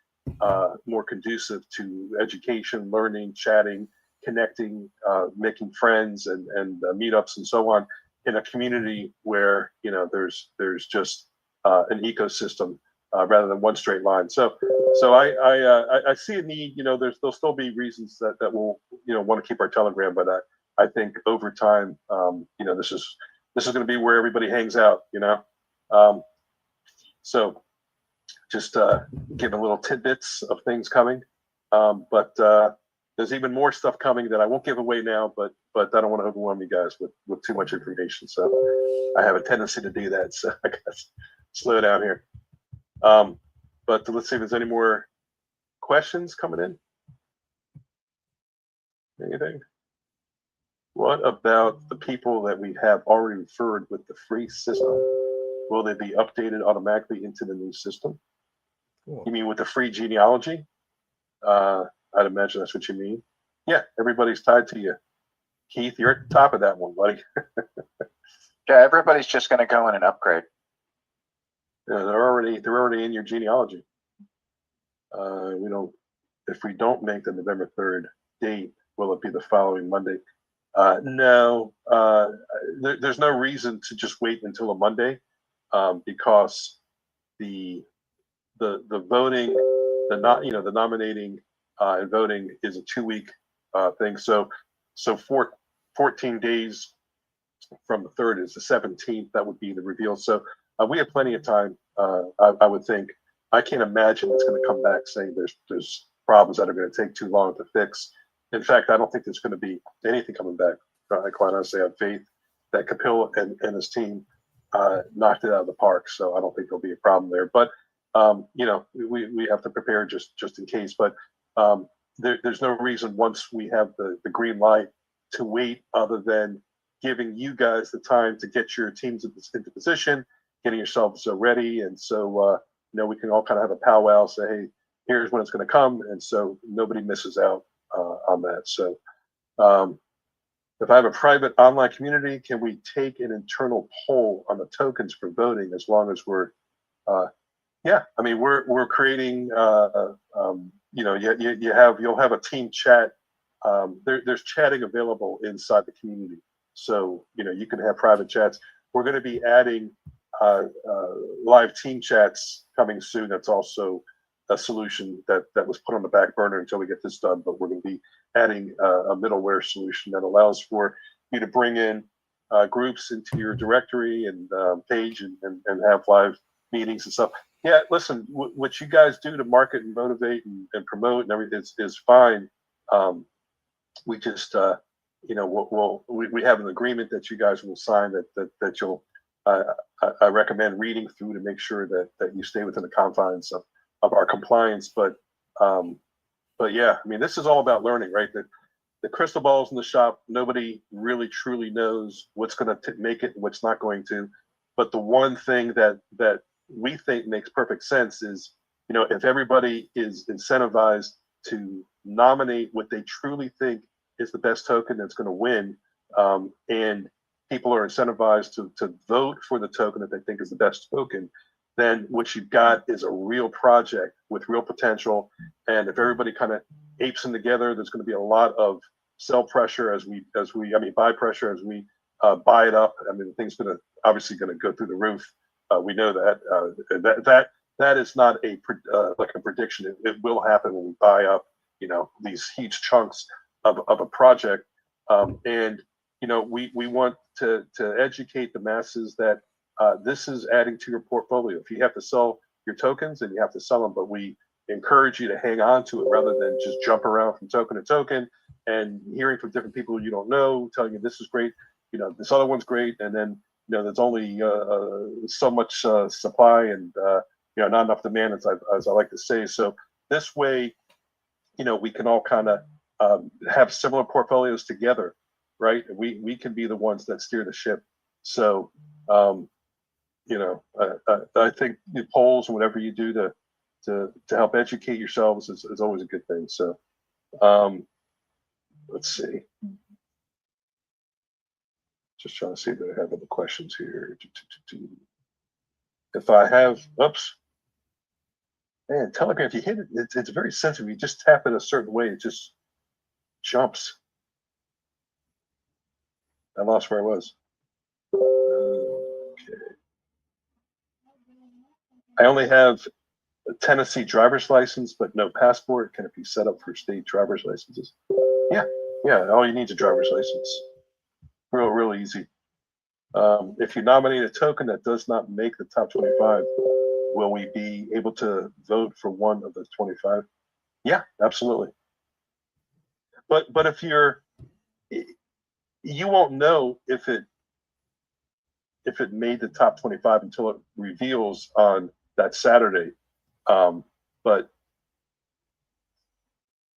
more conducive to education, learning, chatting, connecting, making friends and meetups and so on in a community where, there's just an ecosystem rather than one straight line. So I see a need. There'll still be reasons that we'll want to keep our Telegram, but I think over time, this is going to be where everybody hangs out. So just giving little tidbits of things coming, but there's even more stuff coming that I won't give away now, but I don't want to overwhelm you guys with too much information. So I have a tendency to do that. So I got to slow down here. But let's see if there's any more questions coming in. Anything? What about the people that we have already referred with the free system? Will they be updated automatically into the new system? Cool. You mean with the free genealogy? I'd imagine that's what you mean. Yeah, everybody's tied to you. Keith, you're at the top of that one, buddy. Yeah, everybody's just going to go in and upgrade. Yeah, they're already in your genealogy. If we don't make the November 3rd date, will it be the following Monday? No, there's no reason to just wait until a Monday, because the voting, the nominating and voting is a 2-week thing. So 14 days from the 3rd is the 17th. That would be the reveal. So we have plenty of time. I would think. I can't imagine it's going to come back saying there's problems that are going to take too long to fix. In fact, I don't think there's going to be anything coming back. I quite honestly have faith that Kapil and his team knocked it out of the park. So I don't think there'll be a problem there. But we have to prepare just in case. But there's no reason once we have the green light to wait, other than giving you guys the time to get your teams into position, getting yourselves ready, and so we can all kind of have a powwow, say, hey, here's when it's going to come, and so nobody misses out on that. So if I have a private online community, can we take an internal poll on the tokens for voting, as long as we're we're creating you'll have a team chat. There's chatting available inside the community, so you can have private chats. We're going to be adding live team chats coming soon. That's also a solution that was put on the back burner until we get this done, but we're going to be adding a middleware solution that allows for you to bring in groups into your directory and page and have live meetings and stuff. Yeah, listen, what you guys do to market and motivate and promote and everything is fine. We just we have an agreement that you guys will sign that you'll I recommend reading through to make sure that you stay within the confines of our compliance. But yeah, I mean, this is all about learning, right? The crystal balls in the shop, nobody really truly knows what's going to make it and what's not going to. But the one thing that we think makes perfect sense is, if everybody is incentivized to nominate what they truly think is the best token that's going to win, and people are incentivized to vote for the token that they think is the best token, then what you've got is a real project with real potential. And if everybody kind of apes them together, there's going to be a lot of sell pressure buy pressure as we buy it up. I mean, the thing's obviously going to go through the roof. We know that. That is not a prediction. It will happen when we buy up, these huge chunks of a project. And we want to educate the masses that this is adding to your portfolio. If you have to sell your tokens, then you have to sell them, but we encourage you to hang on to it rather than just jump around from token to token and hearing from different people you don't know, telling you this is great, this other one's great, and then there's only so much supply and not enough demand, as I like to say. So this way, we can all kind of have similar portfolios together, right? We can be the ones that steer the ship. So I think the polls and whatever you do to help educate yourselves is always a good thing. So let's see. Just trying to see if I have other questions here. If I have, oops. Man, Telegram, if you hit it, it's very sensitive. You just tap it a certain way, it just jumps. I lost where I was. Okay. I only have a Tennessee driver's license, but no passport. Can it be set up for state driver's licenses? Yeah. All you need is a driver's license. Real easy. If you nominate a token that does not make the top 25, will we be able to vote for one of the 25? Yeah, absolutely. but if you won't know if it made the top 25 until it reveals on that Saturday. But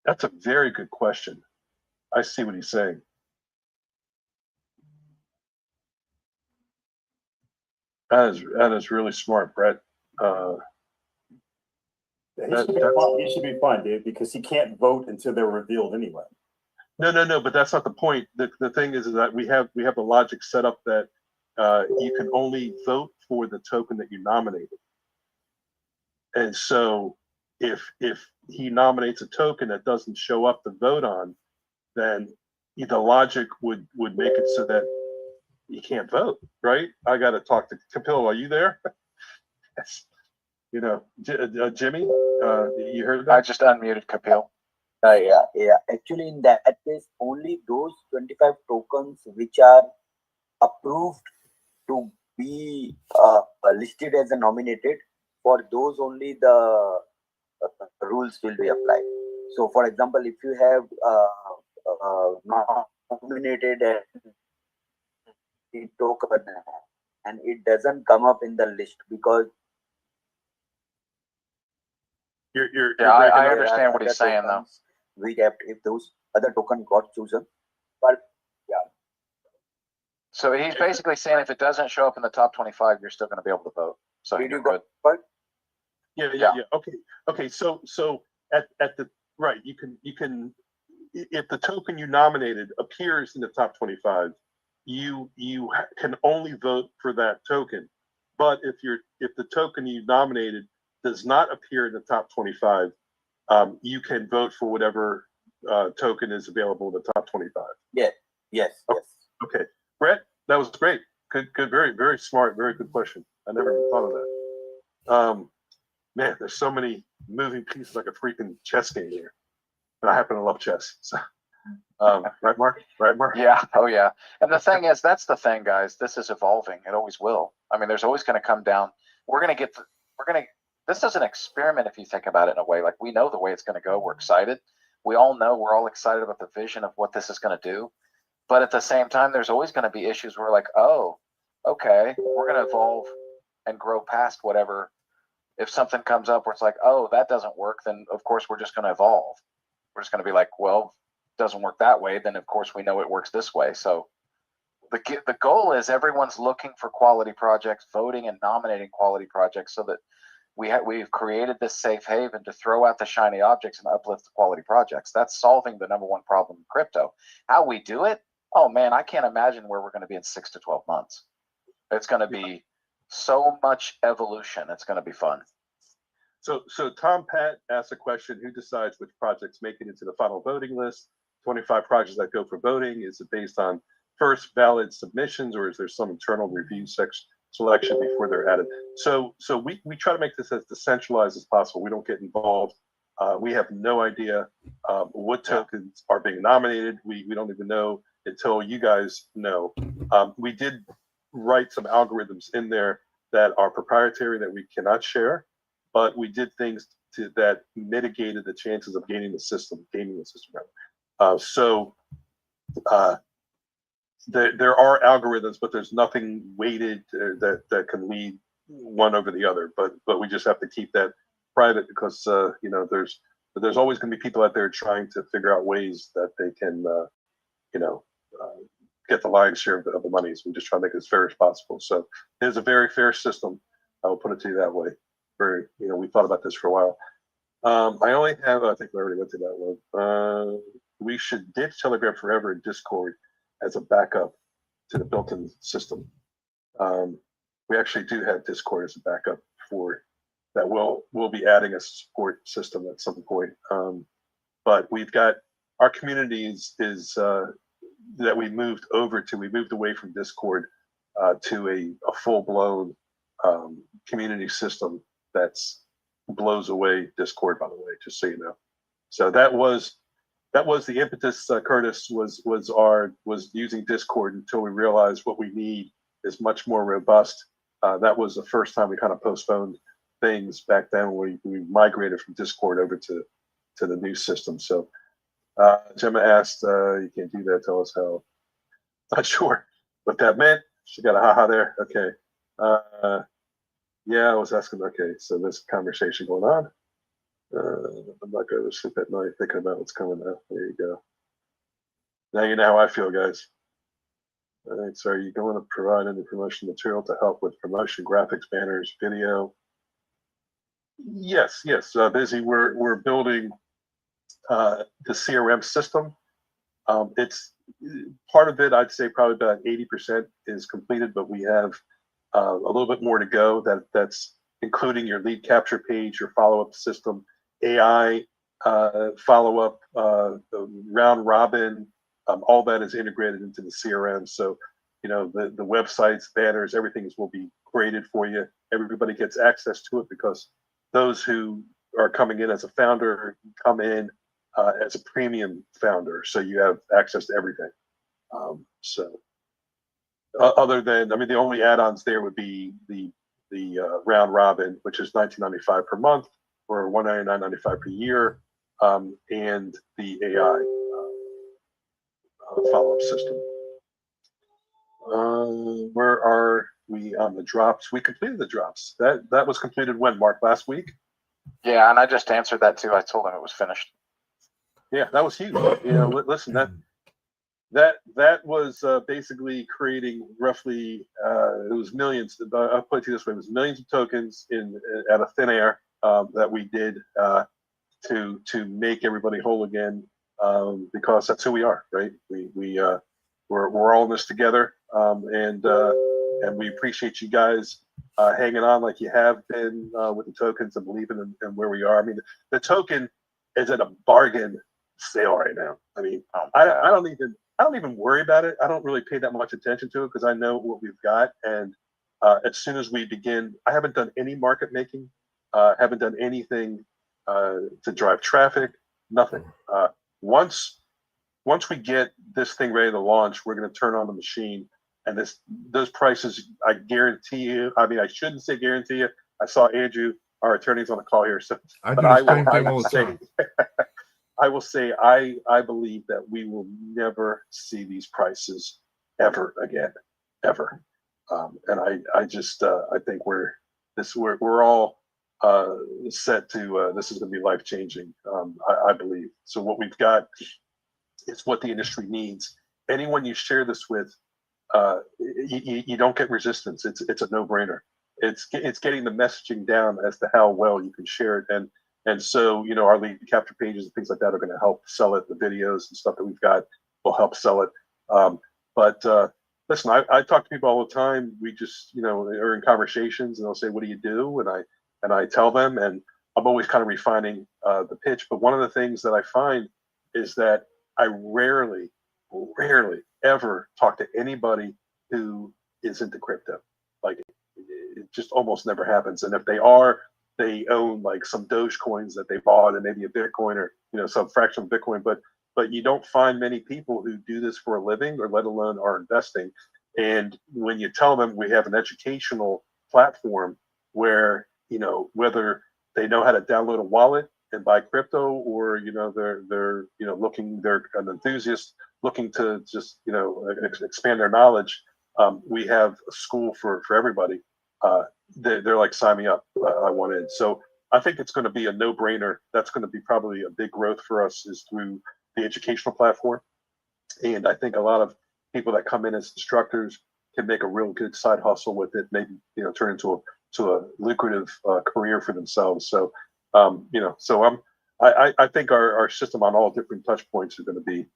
that's a very good question. I see what he's saying. That is really smart, Brett. He should be fine, Dave, because he can't vote until they're revealed anyway. No, but that's not the point. The thing is that we have the logic set up that you can only vote for the token that you nominated. And so if he nominates a token that doesn't show up to vote on, then the logic would make it so that you can't vote, right? I got to talk to Kapil. Are you there? Jimmy, you heard that? I just unmuted Kapil. Yeah. Actually, in that case, only those 25 tokens which are approved to be listed as a nominated, for those only the rules will be applied. So, for example, if you have nominated a token and it doesn't come up in the list because I understand what he's saying though. We have if those other token got chosen, but yeah. So he's basically saying if it doesn't show up in the top 25, you're still going to be able to vote. So Did you're you good. But Yeah. Okay. So at the right, you can if the token you nominated appears in the top 25, you can only vote for that token. But if the token you nominated does not appear in the top 25, you can vote for whatever token is available in the top 25. Yes. Okay, Brett, that was great. Good, very, very smart, very good question. I never even thought of that. Man, there's so many moving pieces like a freaking chess game here. And I happen to love chess. So, right, Mark? Yeah. Oh, yeah. And the thing is, that's the thing, guys. This is evolving. It always will. I mean, there's always going to come down. This is an experiment if you think about it in a way. Like, we know the way it's going to go. We're excited. We're all excited about the vision of what this is going to do. But at the same time, there's always going to be issues where we're like, oh, okay, we're going to evolve and grow past whatever. If something comes up where it's like, oh, that doesn't work, then of course we're just going to evolve. We're just going to be like, well, it doesn't work that way. Then of course we know it works this way. So the goal is everyone's looking for quality projects, voting and nominating quality projects so that we've created this safe haven to throw out the shiny objects and uplift the quality projects. That's solving the number one problem in crypto. How we do it? Oh man, I can't imagine where we're going to be in 6 to 12 months. It's going to be so much evolution. It's going to be fun. So Tom Pat asked a question: who decides which projects make it into the final voting list? 25 projects that go for voting. Is it based on first valid submissions, or is there some internal review selection before they're added? So we try to make this as decentralized as possible. We don't get involved. We have no idea what tokens are being nominated. We don't even know until you guys know. We did write some algorithms in there that are proprietary that we cannot share, but we did things that mitigated the chances of gaming the system. There are algorithms, but there's nothing weighted that can lead one over the other. But we just have to keep that private because there's always going to be people out there trying to figure out ways that they can get the lion's share of the money. So we just try to make it as fair as possible. So it is a very fair system. I will put it to you that way. We thought about this for a while. I only have, I think we already went to that one. We should ditch Telegram forever in Discord as a backup to the built-in system. We actually do have Discord as a backup for that. We'll be adding a support system at some point. But we've got our community is that we moved over to. We moved away from Discord to a full-blown community system that's blows away Discord, by the way, just so you know. So that was the impetus. Curtis was using Discord until we realized what we need is much more robust. That was the first time we kind of postponed things back then when we migrated from Discord over to the new system. So Gemma asked, you can't do that, tell us how. Not sure what that meant. She got a haha there. Okay. Yeah, I was asking, okay, so there's a conversation going on. I'm not going to sleep at night thinking about what's coming up. There you go. Now you know how I feel, guys. All right, so are you going to provide any promotion material to help with promotion, graphics, banners, video? Yes. Busy. We're building the CRM system. It's part of it. I'd say probably about 80% is completed, but we have a little bit more to go. That's including your lead capture page, your follow-up system, AI follow-up, round robin. All that is integrated into the CRM. So, the websites, banners, everything will be graded for you. Everybody gets access to it because those who are coming in as a founder come in as a premium founder. So you have access to everything. Other than, the only add-ons there would be the round robin, which is $19.95 per month or $199.95 per year, and the AI follow-up system. Where are we on the drops? We completed the drops. That was completed when, Mark? Last week? Yeah, and I just answered that too. I told him it was finished. Yeah, that was huge. Listen, that was basically creating roughly it was millions. I'll put it to you this way: it was millions of tokens out of thin air that we did to make everybody whole again, because that's who we are, right? We're all in this together, and we appreciate you guys hanging on like you have been with the tokens and believing in where we are. The token is at a bargain sale right now. I don't even worry about it. I don't really pay that much attention to it because I know what we've got. And as soon as we begin, I haven't done any market making, haven't done anything to drive traffic, nothing. Once we get this thing ready to launch, we're going to turn on the machine, and those prices, I guarantee you. I shouldn't say guarantee you. I saw Andrew, our attorney's on the call here, so I do the same thing all the time. I will say I believe that we will never see these prices ever again, ever. And I just I think we're all set to this is going to be life changing. I believe so. What we've got is what the industry needs. Anyone you share this with, you don't get resistance. It's a no brainer. It's getting the messaging down as to how well you can share it. And so, our lead capture pages and things like that are going to help sell it. The videos and stuff that we've got will help sell it. But listen, I talk to people all the time. We just, are in conversations, and they'll say, "What do you do?" And I tell them, and I'm always kind of refining the pitch. But one of the things that I find is that I rarely ever talk to anybody who is into crypto. Like, it just almost never happens. And if they are, they own like some Doge coins that they bought and maybe a Bitcoin or some fraction of Bitcoin, but you don't find many people who do this for a living, or let alone are investing. And when you tell them we have an educational platform where whether they know how to download a wallet and buy crypto, or they're an enthusiast looking to just expand their knowledge, we have a school for everybody. They're like, sign me up. I want in. So I think it's going to be a no-brainer. That's going to be probably a big growth for us, is through the educational platform. And I think a lot of people that come in as instructors can make a real good side hustle with it. Maybe turn into a lucrative career for themselves. So I think our system on all different touch points are going to be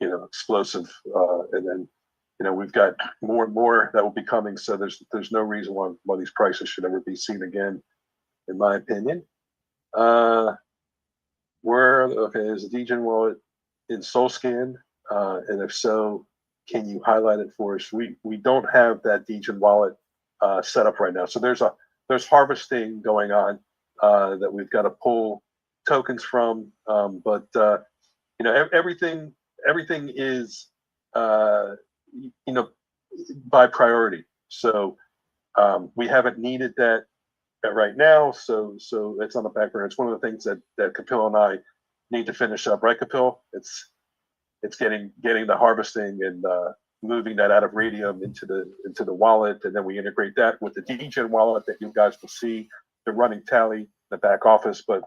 explosive, and then we've got more and more that will be coming. So there's no reason why these prices should ever be seen again, in my opinion. Is the Degen wallet in SoulScan? And if so, can you highlight it for us? We don't have that Degen wallet set up right now. So there's harvesting going on that we've got to pull tokens from. But everything is by priority. So we haven't needed that right now. So it's on the back burner. It's one of the things that Kapil and I need to finish up, right, Kapil? It's getting the harvesting and moving that out of Radium into the wallet, and then we integrate that with the DGen wallet that you guys will see the running tally in the back office. But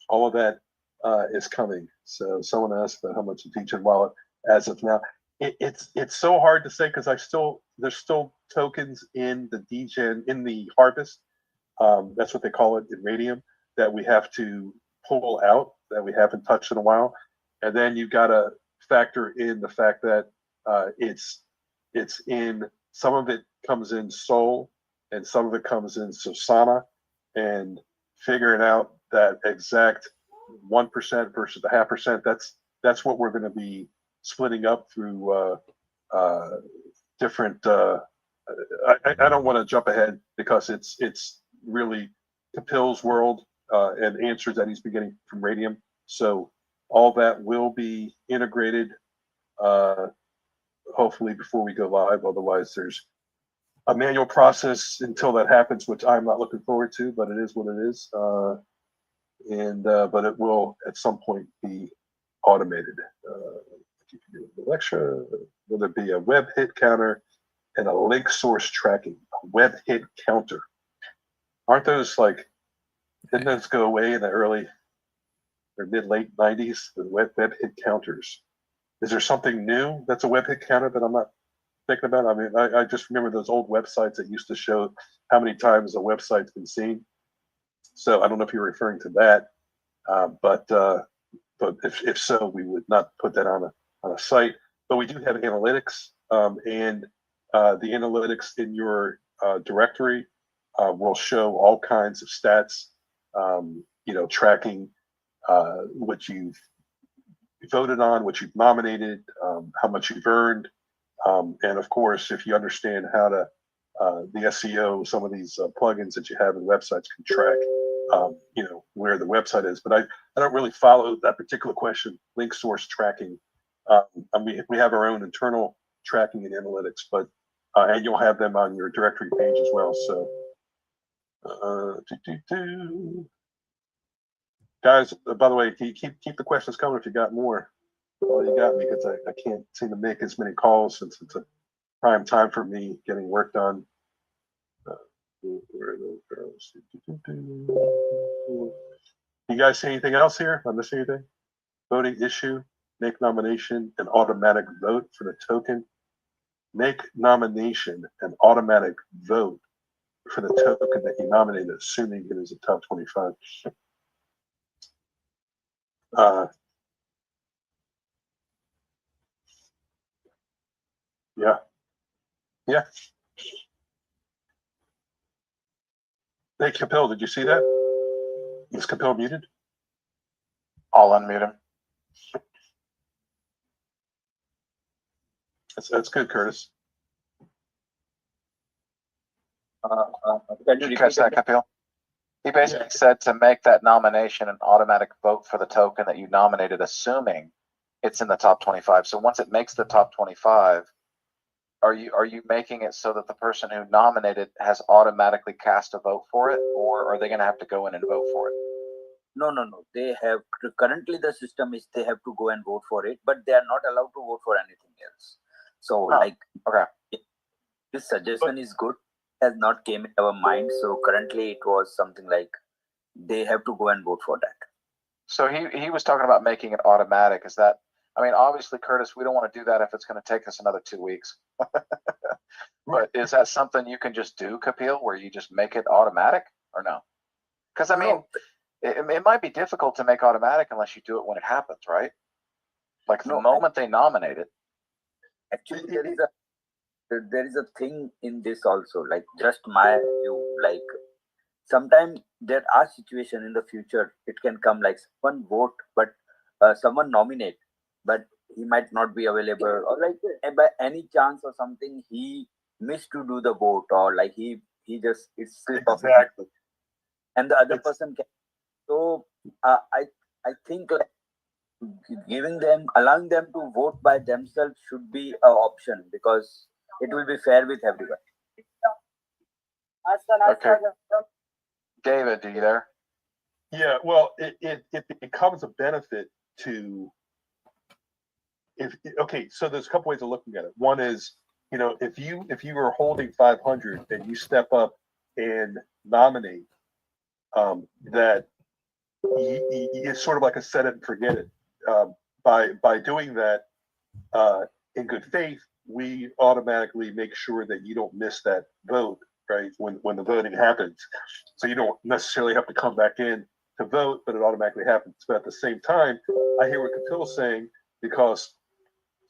all of that is coming. So someone asked about how much the DGen wallet as of now. It's so hard to say because there's still tokens in the DGen in the harvest. That's what they call it in Radium, that we have to pull out, that we haven't touched in a while. And then you got to factor in the fact that it's in, some of it comes in Sol and some of it comes in Sosana, and figuring out that exact 1% versus the 0.5%, that's what we're going to be splitting up through different. I don't want to jump ahead because it's really Kapil's world and answers that he's been getting from Radium. So all that will be integrated hopefully before we go live. Otherwise, there's a manual process until that happens, which I'm not looking forward to, but it is what it is. But it will at some point be automated. Alexa, will there be a web hit counter and a link source tracking? A web hit counter. Aren't those like, didn't those go away in the early or mid-late 90s? The web hit counters. Is there something new that's a web hit counter that I'm not thinking about? I mean, I just remember those old websites that used to show how many times a website's been seen. So I don't know if you're referring to that, but if so, we would not put that on a site. But we do have analytics, and the analytics in your directory will show all kinds of stats. Tracking what you've voted on, what you've nominated, how much you've earned, and of course, if you understand how to the SEO, some of these plugins that you have in websites can track, where the website is. But I don't really follow that particular question, link source tracking. We have our own internal tracking and analytics, but and you'll have them on your directory page as well. So, guys, by the way, keep the questions coming if you got more. Well, you got me because I can't seem to make as many calls since it's a prime time for me getting work done. Where are those girls? You guys see anything else here? Am I missing anything? Voting issue, make nomination, and automatic vote for the token. Make nomination and automatic vote for the token that you nominated, assuming it is a top 25. Yeah. Hey, Kapil, did you see that? Is Kapil muted? I'll unmute him. That's good, Curtis. Did you catch that, Kapil? He basically said to make that nomination an automatic vote for the token that you nominated, assuming it's in the top 25. So once it makes the top 25, are you making it so that the person who nominated has automatically cast a vote for it, or are they going to have to go in and vote for it? No. They have currently the system is they have to go and vote for it, but they are not allowed to vote for anything else. So okay, this suggestion is good. Has not came in our mind. So currently it was something like they have to go and vote for that. So he was talking about making it automatic. Is that? I mean, obviously, Curtis, we don't want to do that if it's going to take us another 2 weeks. But is that something you can just do, Kapil, where you just make it automatic, or no? Because I mean, it might be difficult to make automatic unless you do it when it happens, right? Like the moment they nominate it. Actually, there is a thing in this also. Like just my view. Like sometimes there are situations in the future. It can come like someone vote, but someone nominate, but he might not be available, or like by any chance or something he missed to do the vote, or like he just it's exactly, and the other person can. So I think like allowing them to vote by themselves should be an option, because it will be fair with everyone. Okay. David, are you there? Yeah, well, it becomes a benefit to okay, so there's a couple ways of looking at it. One is, if you were holding 500 and you step up and nominate, that it's sort of like a set it and forget it. By doing that in good faith, we automatically make sure that you don't miss that vote, right? When the voting happens, so you don't necessarily have to come back in to vote, but it automatically happens. But at the same time, I hear what Kapil's saying, because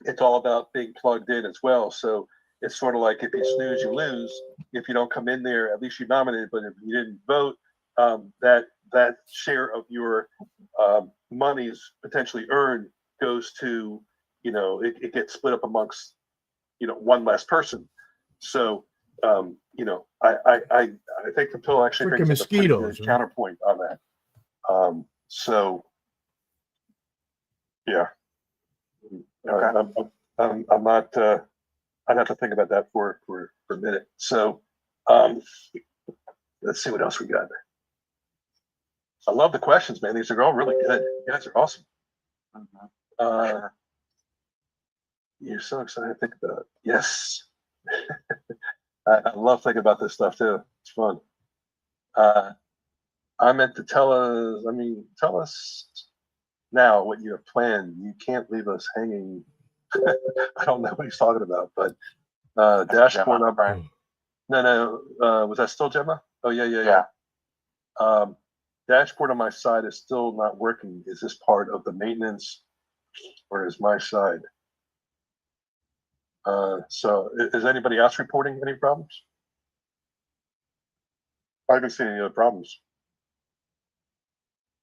it's all about being plugged in as well. So it's sort of like, if you snooze, you lose. If you don't come in there, at least you nominated. But if you didn't vote, that share of your monies potentially earned goes to, it gets split up amongst, one less person. So, I think Kapil actually Freaking brings up a pretty mosquitoes, good man. counterpoint on that. So, yeah. Okay. I'm not. I'd have to think about that for a minute. So, let's see what else we got. I love the questions, man. These are all really good. You guys are awesome. You're so excited to think about it. Yes. I love thinking about this stuff too. It's fun. I meant to tell us now what you have planned. You can't leave us hanging. I don't know what he's talking about, but dashboard up. Right. No. Was that still Gemma? Oh yeah. Dashboard on my side is still not working. Is this part of the maintenance, or is my side? So is anybody else reporting any problems? I haven't seen any other problems.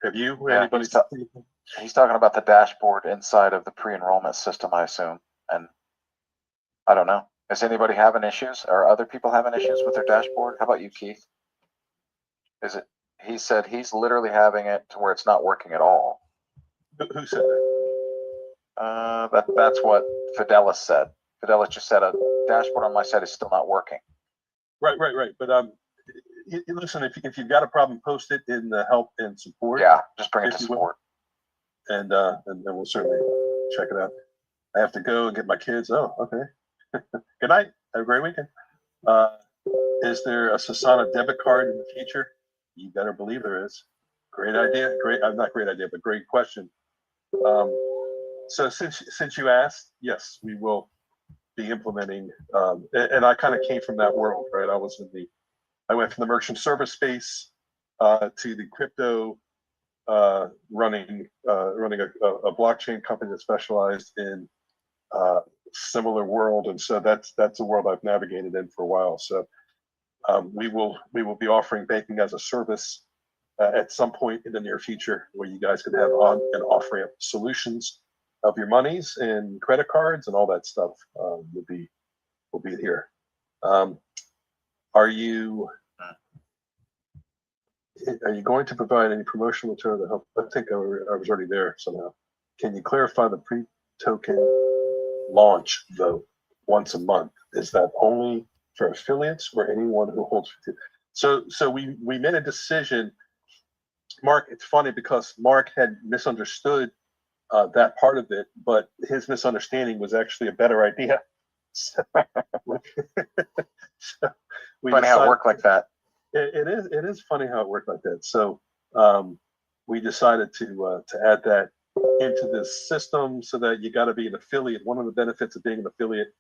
Have you? Yeah, Anybody? he's talking about the dashboard inside of the pre-enrollment system, I assume. And I don't know. Is anybody having issues? Are other people having issues with their dashboard? How about you, Keith? He said he's literally having it to where it's not working at all. Who said that? That's what Fidelis said. Fidelis just said a dashboard on my side is still not working. Right. But listen, if you've got a problem, post it in the help and support. Yeah, just bring it to support. And then we'll certainly check it out. I have to go and get my kids. Oh, okay. Good night. Have a great weekend. Is there a Sosana debit card in the future? You better believe there is. Great idea. Not great idea, but great question. So since you asked, yes, we will be implementing. And I kind of came from that world, right? I went from the merchant service space to the crypto, running a blockchain company that specialized in similar world, and so that's a world I've navigated in for a while. So we will be offering banking as a service at some point in the near future, where you guys can have on and off ramp solutions of your monies and credit cards and all that stuff. Will be here. Are you going to provide any promotional material to help? I think I was already there somehow. Can you clarify the pre-token launch vote once a month? Is that only for affiliates or anyone who holds? So we made a decision. Mark, it's funny because Mark had misunderstood that part of it, but his misunderstanding was actually a better idea. So Funny how it worked like that. It is funny how it worked like that. So we decided to add that into this system, so that you got to be an affiliate. One of the benefits of being an affiliate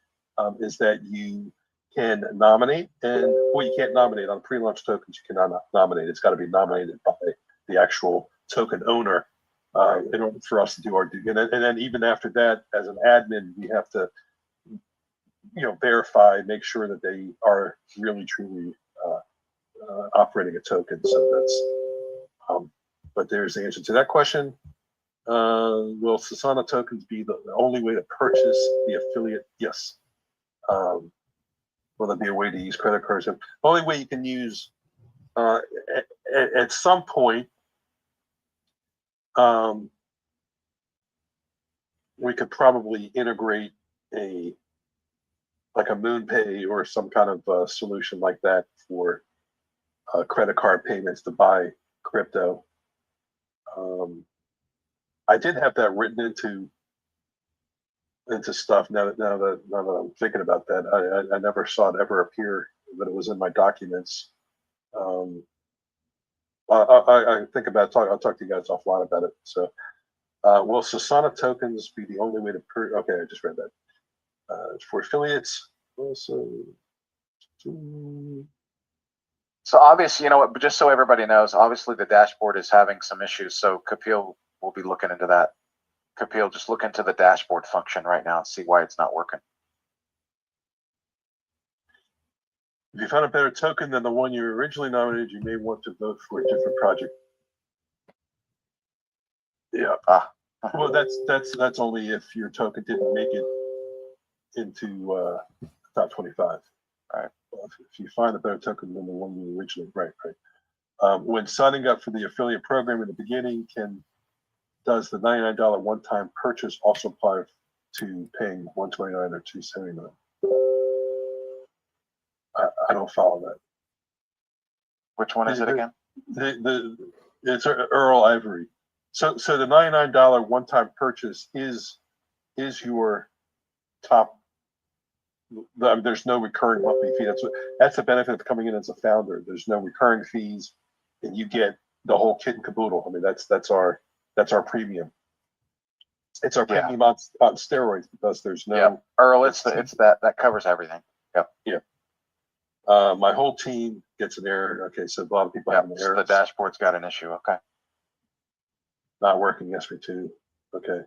is that you can nominate, and you can't nominate on pre-launch tokens. You cannot nominate. It's got to be nominated by the actual token owner in order for us to do our due. And then even after that, as an admin, we have to verify, make sure that they are really truly operating a token. So that's but there's the answer to that question. Will Sosana tokens be the only way to purchase the affiliate? Yes. Will there be a way to use credit cards? The only way you can use at some point, we could probably integrate a MoonPay or some kind of solution like that for credit card payments to buy crypto. I did have that written into stuff. Now that I'm thinking about that, I never saw it ever appear, but it was in my documents. I think about I'll talk to you guys offline about it. So, will Sosana tokens be the only way to okay, I just read that. For affiliates, also. So obviously, you know what, but just so everybody knows, obviously the dashboard is having some issues. So Kapil will be looking into that. Kapil, just look into the dashboard function right now and see why it's not working. If you found a better token than the one you originally nominated, you may want to vote for a different project. Yeah. Well, that's only if your token didn't make it into top 25. All right. Well, if you find a better token than the one you originally, right. When signing up for the affiliate program in the beginning, does the $99 one-time purchase also apply to paying $129 or $279? I don't follow that. Which one is it again? It's Earl Ivory. So the $99 one-time purchase is your top. There's no recurring monthly fee. That's the benefit of coming in as a founder. There's no recurring fees, and you get the whole kit and caboodle. I mean, that's our premium. It's our premium on steroids because there's no. Yeah, Earl, it's that covers everything. Yep. Yeah. My whole team gets an error. Okay, so a lot of people have an error. So the dashboard's got an issue. Okay. Not working yesterday too. Okay.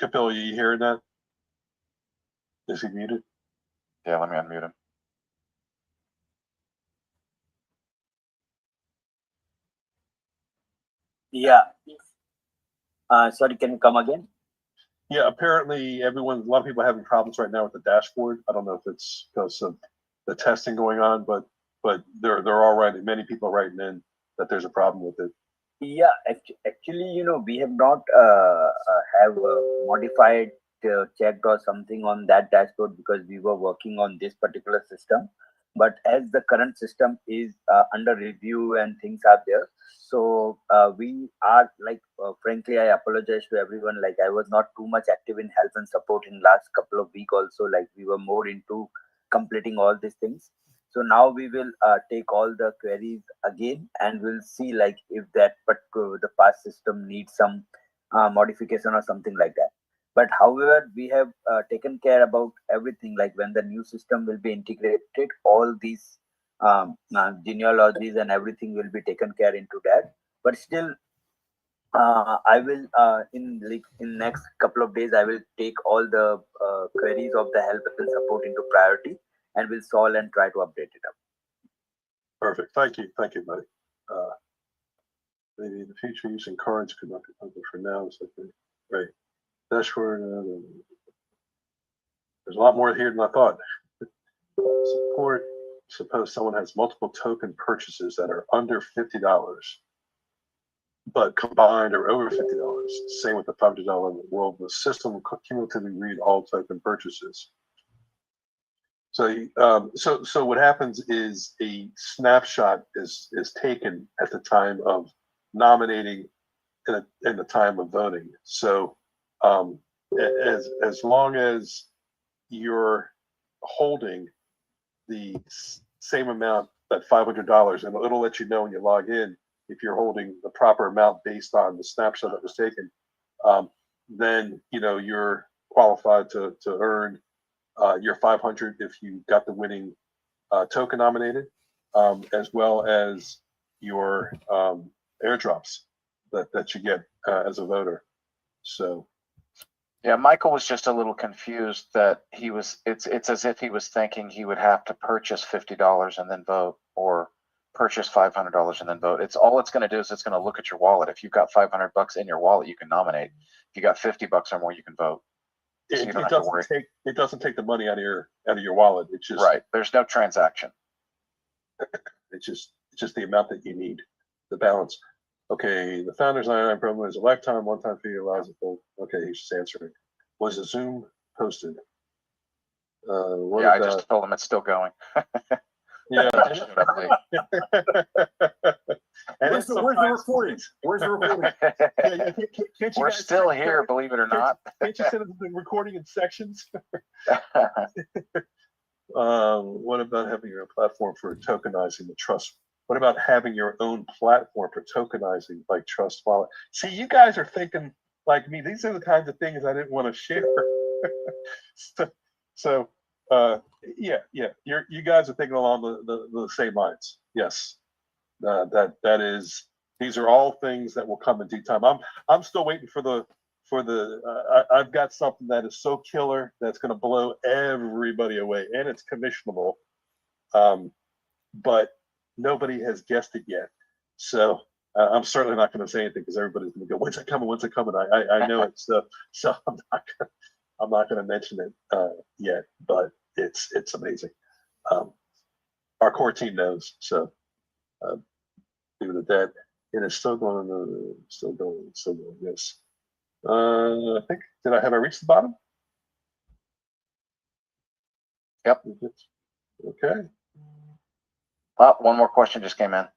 Kapil, are you hearing that? Is he muted? Yeah, let me unmute him. Yeah. Sorry, can you come again? Yeah, apparently a lot of people are having problems right now with the dashboard. I don't know if it's because of the testing going on, but they're all writing. Many people are writing in that there's a problem with it. Yeah, actually, we have not have modified, checked or something on that dashboard because we were working on this particular system. But as the current system is under review and things are there, so we are frankly, I apologize to everyone. Like, I was not too much active in help and support in last couple of weeks. Also, like, we were more into completing all these things. So now we will take all the queries again, and we'll see like if that the past system needs some modification or something like that. But however, we have taken care about everything. Like when the new system will be integrated, all these genealogies and everything will be taken care into that. But still, I will in next couple of days I will take all the queries of the help and support into priority, and we'll solve and try to update it up. Perfect. Thank you, buddy. Maybe in the future using cards could not be helpful for now. It's like right dashboard. There's a lot more here than I thought. Support. Suppose someone has multiple token purchases that are under $50. But combined are over $50. Same with the $500 world. The system will cumulatively read all token purchases. So, so what happens is a snapshot is taken at the time of nominating and the time of voting. So, as long as you're holding the same amount, that $500, and it'll let you know when you log in if you're holding the proper amount based on the snapshot that was taken, then you're qualified to earn your 500 if you got the winning token nominated, as well as your airdrops that you get as a voter. So. Yeah, Michael was just a little confused that it's as if he was thinking he would have to purchase $50 and then vote, or purchase $500 and then vote. It's going to do is it's going to look at your wallet. If you've got $500 in your wallet, you can nominate. If you got $50 or more, you can vote. So you don't have to worry. It doesn't take the money out of your wallet. It's just right. There's no transaction. It's just the amount that you need, the balance. Okay, the Founders 99 program is a lifetime one-time fee allows it full. Okay, he's just answering. Was the Zoom posted? I just told him it's still going. Yeah. Showed up late. And Where's then the recording? Where's the recording? Yeah, can't you We're guys still send- here, believe it or not. Can't you send us the recording in sections? What about having your own platform for tokenizing the trust? What about having your own platform for tokenizing like Trust Wallet? See, you guys are thinking like me. These are the kinds of things I didn't want to share. so, yeah, you guys are thinking along the same lines. Yes, that is. These are all things that will come in due time. I'm still waiting for the. I've got something that is so killer that's going to blow everybody away, and it's commissionable, but nobody has guessed it yet. So I'm certainly not going to say anything because everybody's going to go, "When's it coming? When's it coming?" I know it, so I'm not going to mention it yet, but it's amazing. Our core team knows, so leave it at that. And it's still going, still going. Yes. I think, have I reached the bottom? Yep. Okay. Oh, one more question just came in.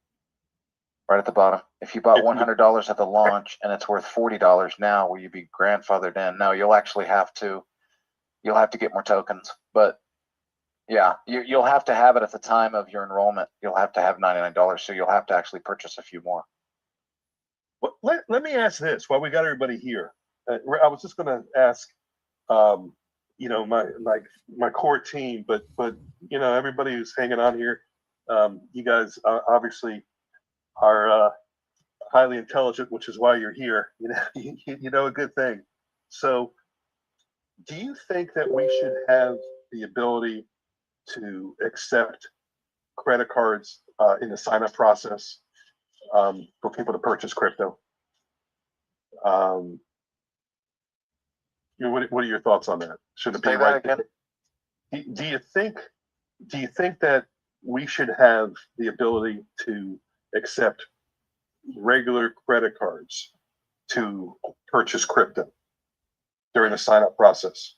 Right at the bottom. If you bought $100 at the launch and it's worth $40 now, will you be grandfathered in? No, you'll actually have to get more tokens. But yeah, you'll have to have it at the time of your enrollment. You'll have to have $99, so you'll have to actually purchase a few more. Well, let me ask this while we got everybody here. I was just going to ask, my core team, but everybody who's hanging on here, you guys obviously are highly intelligent, which is why you're here. You know a good thing. So, do you think that we should have the ability to accept credit cards in the sign-up process for people to purchase crypto? What are your thoughts on that? Should it be right? Do you think that we should have the ability to accept regular credit cards to purchase crypto during the sign-up process?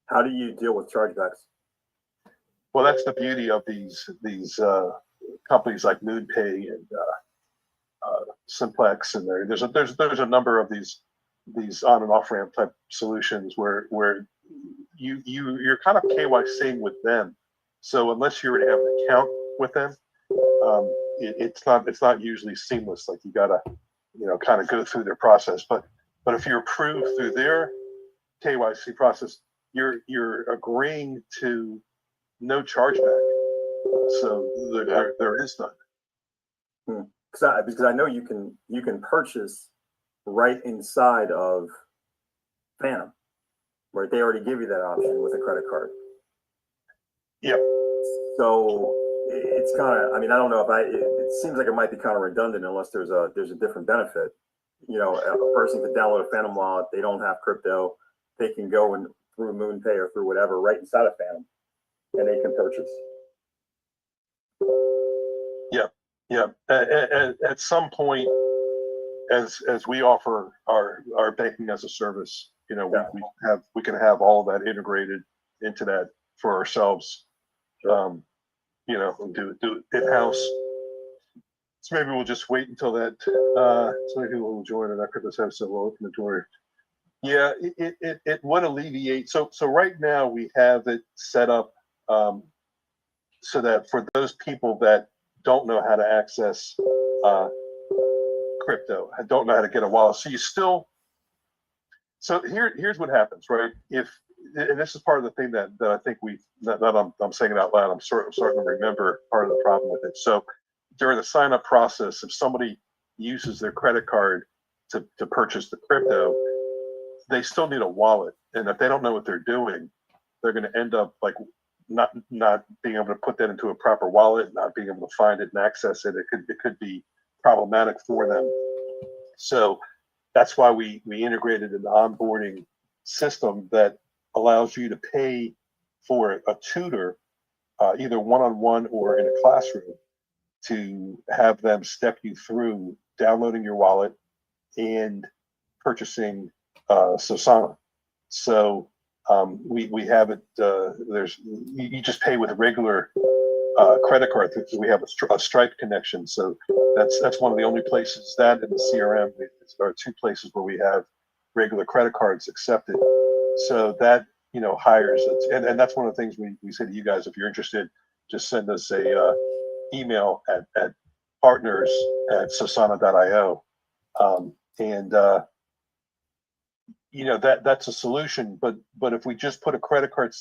How do you deal with chargebacks? Well, that's the beauty of these companies like MoonPay and Simplex, and there's a number of these on and off ramp type solutions where you're kind of KYCing with them. So unless you already have an account with them, it's not usually seamless. Like you gotta kind of go through their process. But if you're approved through their KYC process, you're agreeing to no chargeback. So there is none. Because I know you can purchase right inside of Phantom, right? They already give you that option with a credit card. Yep. So it's kind of, I don't know if it seems like it might be kind of redundant unless there's a different benefit. A person could download a Phantom wallet, they don't have crypto, they can go and through MoonPay or through whatever right inside of Phantom, and they can purchase. Yeah. At some point, as we offer our banking as a service, we can have all of that integrated into that for ourselves. Sure. And do it in-house. So maybe we'll just wait until that. So many people will join, and after this episode, we'll open the door. Yeah, it would alleviate. So right now we have it set up so that for those people that don't know how to access crypto, don't know how to get a wallet, so here's what happens, right? And this is part of the thing that I think I'm saying it out loud. I'm starting to remember part of the problem with it. So during the sign up process, if somebody uses their credit card to purchase the crypto, they still need a wallet, and if they don't know what they're doing, they're going to end up like not being able to put that into a proper wallet, not being able to find it and access it. It could be problematic for them. So that's why we integrated an onboarding system that allows you to pay for a tutor, either one-on-one or in a classroom, to have them step you through downloading your wallet and purchasing Sosana. So we have it. You just pay with regular credit card. We have a Stripe connection, so that's one of the only places that in the CRM are two places where we have regular credit cards accepted. So that hires it, and that's one of the things we say to you guys. If you're interested, just send us a email at partners@sosana.io, and that's a solution. But if we just put a credit card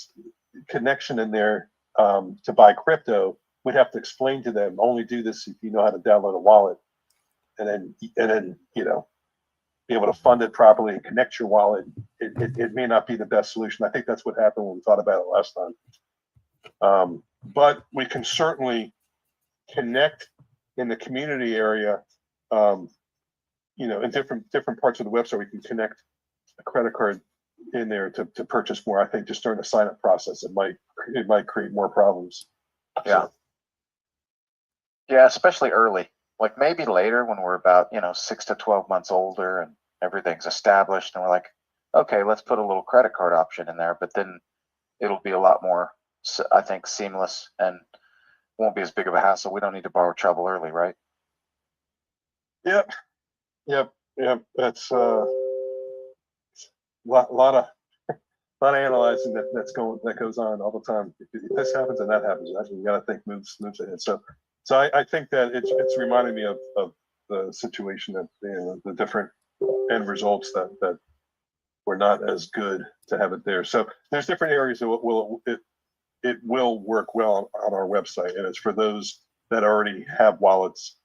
connection in there to buy crypto, we'd have to explain to them only do this if you know how to download a wallet, and then be able to fund it properly and connect your wallet. It may not be the best solution. I think that's what happened when we thought about it last time. But we can certainly connect in the community area. In different parts of the website, we can connect a credit card in there to purchase more. I think just during the sign up process, it might create more problems. Yeah. Yeah, especially early. Like maybe later when we're about 6 to 12 months older and everything's established, and we're like, okay, let's put a little credit card option in there. But then it'll be a lot more, I think, seamless and won't be as big of a hassle. We don't need to borrow trouble early, right? Yep. That's lot of analyzing that goes on all the time. If this happens and that happens, you got to think moves ahead. So I think that it's reminding me of the situation that the different end results that were not as good to have it there. So there's different areas that it will work well on our website, and it's for those that already have wallets,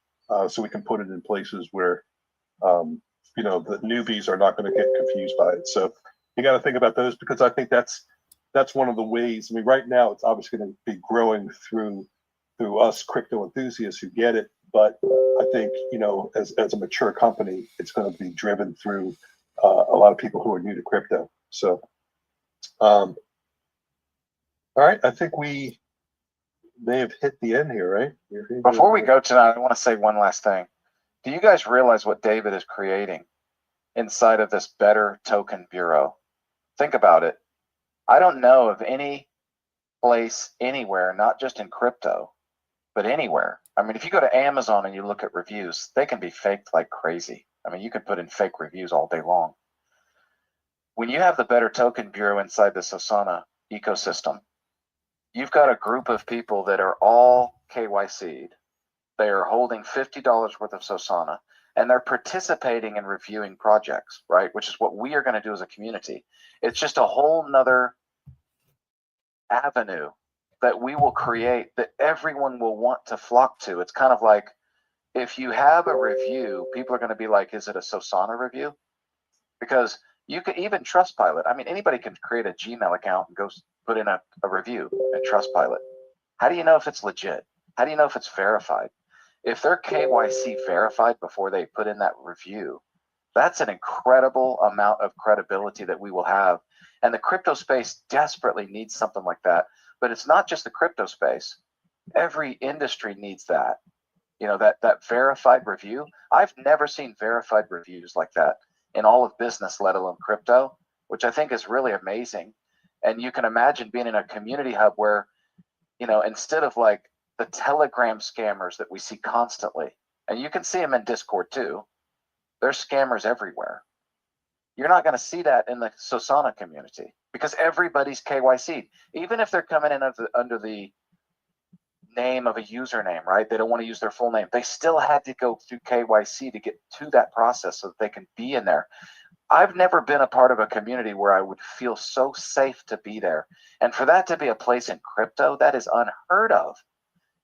so we can put it in places where the newbies are not going to get confused by it. So you got to think about those, because I think that's one of the ways. I mean, right now it's obviously going to be growing through us crypto enthusiasts who get it, but I think as a mature company, it's going to be driven through a lot of people who are new to crypto. So, all right, I think we may have hit the end here, right? Before we go tonight, I want to say one last thing. Do you guys realize what David is creating inside of this Better Token Bureau? Think about it. I don't know of any place anywhere, not just in crypto, but anywhere. I mean, if you go to Amazon and you look at reviews, they can be faked like crazy. I mean, you can put in fake reviews all day long. When you have the Better Token Bureau inside the Sosana ecosystem, you've got a group of people that are all KYC'd. They are holding $50 worth of Sosana, and they're participating in reviewing projects, right? Which is what we are going to do as a community. It's just a whole nother avenue that we will create that everyone will want to flock to. It's kind of like if you have a review, people are going to be like, is it a Sosana review? Because you could even Trustpilot. I mean, anybody can create a Gmail account and go put in a review at Trustpilot. How do you know if it's legit? How do you know if it's verified? If they're KYC verified before they put in that review, that's an incredible amount of credibility that we will have. And the crypto space desperately needs something like that. But it's not just the crypto space. Every industry needs that. That verified review. I've never seen verified reviews like that in all of business, let alone crypto, which I think is really amazing. And you can imagine being in a community hub where, instead of like the Telegram scammers that we see constantly, and you can see them in Discord too, there's scammers everywhere. You're not going to see that in the Sosana community because everybody's KYC'd. Even if they're coming in under the name of a username, right? They don't want to use their full name. They still had to go through KYC to get to that process so that they can be in there. I've never been a part of a community where I would feel so safe to be there. And for that to be a place in crypto, that is unheard of.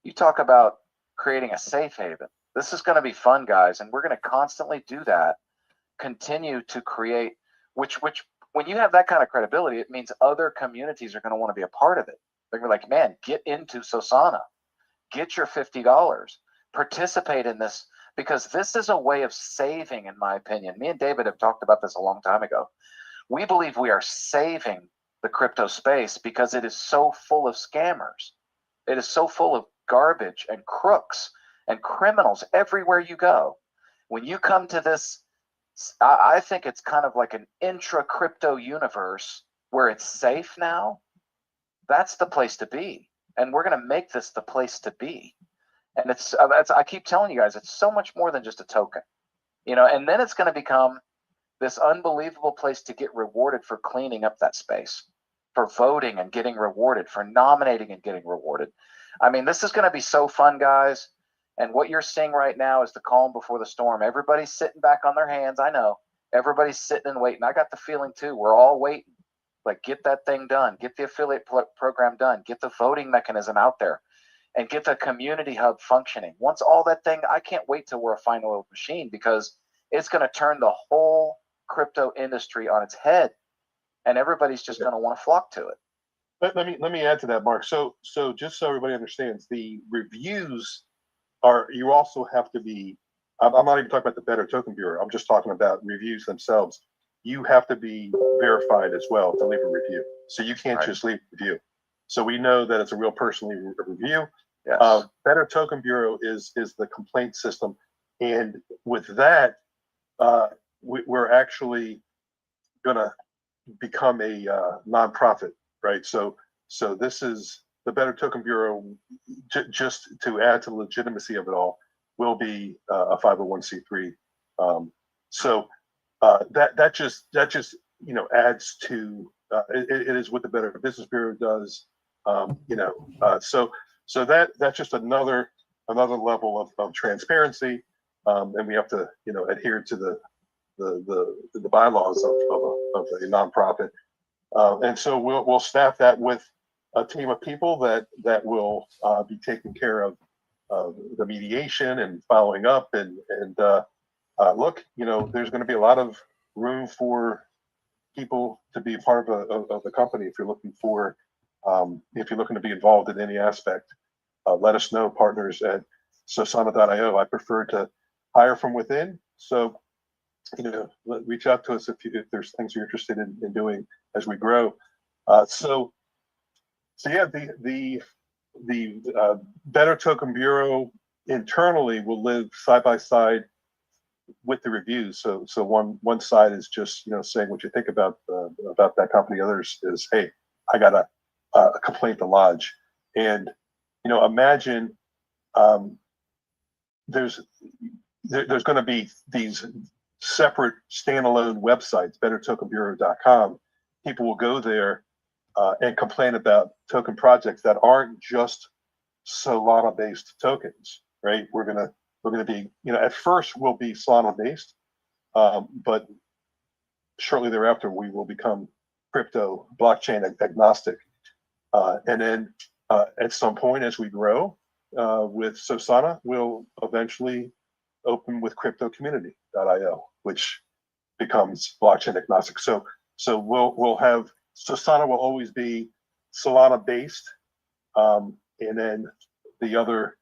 You talk about creating a safe haven. This is going to be fun, guys, and we're going to constantly do that. Continue to create, which when you have that kind of credibility, it means other communities are going to want to be a part of it. They're going to be like, man, get into Sosana, get your $50, participate in this, because this is a way of saving, in my opinion. Me and David have talked about this a long time ago. We believe we are saving the crypto space because it is so full of scammers. It is so full of garbage and crooks and criminals everywhere you go. When you come to this, I think it's kind of like an intra-crypto universe where it's safe now. That's the place to be. and we're going to make this the place to be. And it's I keep telling you guys, it's so much more than just a token, you know. And then it's going to become this unbelievable place to get rewarded for cleaning up that space, for voting and getting rewarded, for nominating and getting rewarded. I mean, this is going to be so fun, guys. And what you're seeing right now is the calm before the storm. Everybody's sitting back on their hands. I know. Everybody's sitting and waiting. I got the feeling too. We're all waiting. Like, get that thing done. Get the affiliate program done. Get the voting mechanism out there. And get the community hub functioning. Once all that thing, I can't wait till we're a fine oiled machine, because it's going to turn the whole crypto industry on its head. And everybody's just going to want to flock to it. Let me add to that, Mark. So just so everybody understands, the reviews are, you also have to be, I'm not even talking about the Better Token Bureau. I'm just talking about reviews themselves. You have to be verified as well to leave a review. So you can't just leave a review. So we know that it's a real person leaving a review. Yes. Better Token Bureau is the complaint system. And with that, we're actually going to become a nonprofit, right? So this is the Better Token Bureau, just to add to the legitimacy of it all, will be a 501c3. That just you know, adds to it is what the Better Business Bureau does. So that's just another level of transparency, and we have to, you know, adhere to the bylaws of a nonprofit, and so we'll staff that with a team of people that will be taking care of the mediation and following up, and look, you know, there's going to be a lot of room for people to be a part of the company. If you're looking for if you're looking to be involved in any aspect, let us know, partners at Sosana.io. I prefer to hire from within. So, you know, reach out to us if there's things you're interested in doing as we grow. So yeah, the Better Token Bureau internally will live side by side with the reviews. So one side is just, you know, saying what you think about that company. Others is, hey, I got a complaint to lodge. And, you know, imagine there's going to be these separate standalone websites, bettertokenbureau.com. People will go there and complain about token projects that aren't just Solana based tokens, right? We're gonna be, you know, at first we'll be Solana based, but shortly thereafter we will become crypto blockchain agnostic, and then at some point as we grow with Sosana, we'll eventually open with cryptocommunity.io, which becomes blockchain agnostic. So we'll have, Sosana will always be Solana based, and then the other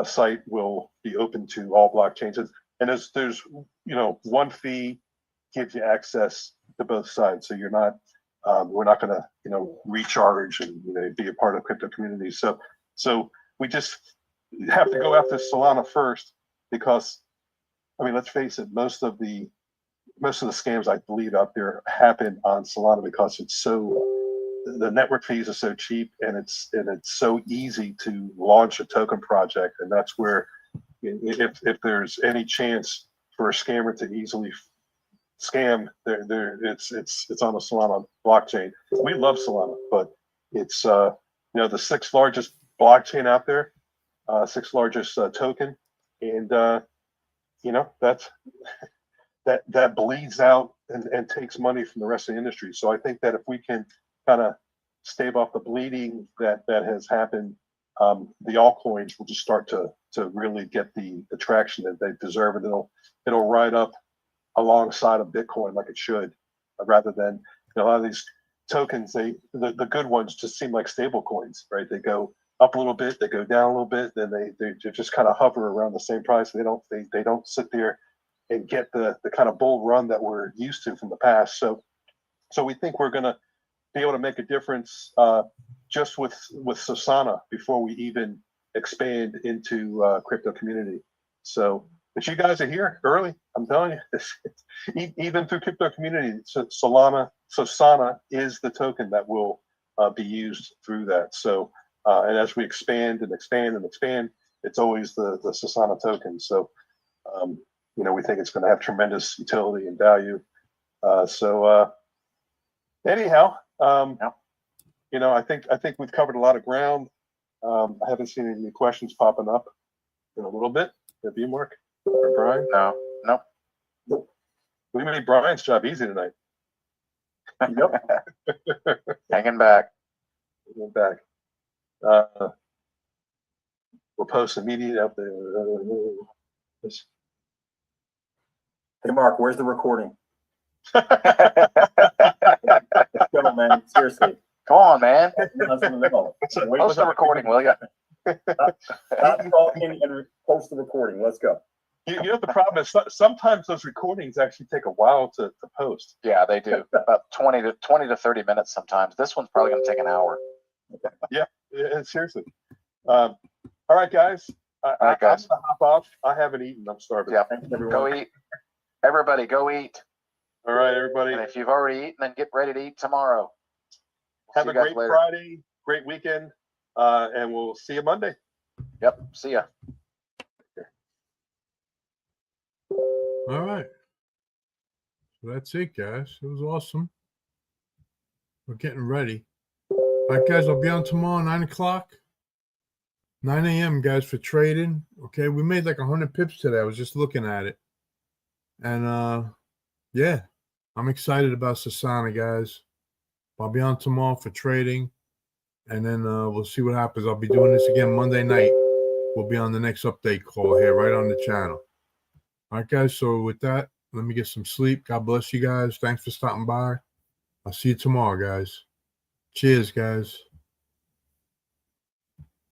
site will be open to all blockchains. And there's you know, one fee gives you access to both sides. So you're not, we're not going to, you know, recharge and, you know, be a part of crypto community. So we just have to go after Solana first, because, I mean, let's face it, most of the scams I believe out there happen on Solana because the network fees are so cheap, and it's so easy to launch a token project. And that's where, if there's any chance for a scammer to easily scam, it's on the Solana blockchain. We love Solana, but it's you know, the 6th largest blockchain out there, 6th largest token, and you know, that bleeds out and takes money from the rest of the industry. So I think that if we can kind of stave off the bleeding that has happened, the altcoins will just start to really get the traction that they deserve, and it'll ride up alongside of Bitcoin like it should, rather than, you know, a lot of these tokens, the good ones just seem like stable coins, right? They go up a little bit, they go down a little bit, then they just kind of hover around the same price. They don't sit there and get the kind of bull run that we're used to from the past. So we think we're going to be able to make a difference just with Sosana before we even expand into crypto community. So, but you guys are here early. I'm telling you, even through crypto community, Sosana is the token that will be used through that. So And as we expand and expand and expand, it's always the Sosana token. So, you know, we think it's going to have tremendous utility and value. Anyhow, you know, I think we've covered a lot of ground. I haven't seen any questions popping up in a little bit. Have you, Mark or Brian? No, nope. We made Brian's job easy tonight. Yep. Hanging back. We're back. We'll post immediate up there. Hey, Mark, where's the recording? Let's go, man. Seriously. Come on, man. That's in the middle. Wait, Post the recording, will you? stop talking and post the recording. Let's go. You know, the problem is sometimes those recordings actually take a while to post. Yeah, they do. About 20 to 30 minutes sometimes. This one's probably going to take an hour. Yeah, seriously. All right, guys. All right, guys. I'm gonna hop off. I haven't eaten. I'm starving. Yeah, Thanks, everyone. go eat. Everybody, go eat. All right, everybody. And if you've already eaten, then get ready to eat tomorrow. Have See a you guys great later. Friday, great weekend, and we'll see you Monday. Yep. See ya. All right. So that's it, guys. It was awesome. We're getting ready. All right, guys, I'll be on tomorrow, 9 o'clock. 9 a.m., guys, for trading. Okay, we made like 100 pips today. I was just looking at it. And, yeah, I'm excited about Sosana, guys. I'll be on tomorrow for trading. And then we'll see what happens. I'll be doing this again Monday night. We'll be on the next update call here right on the channel. All right, guys, so with that, let me get some sleep. God bless you guys. Thanks for stopping by. I'll see you tomorrow, guys. Cheers, guys.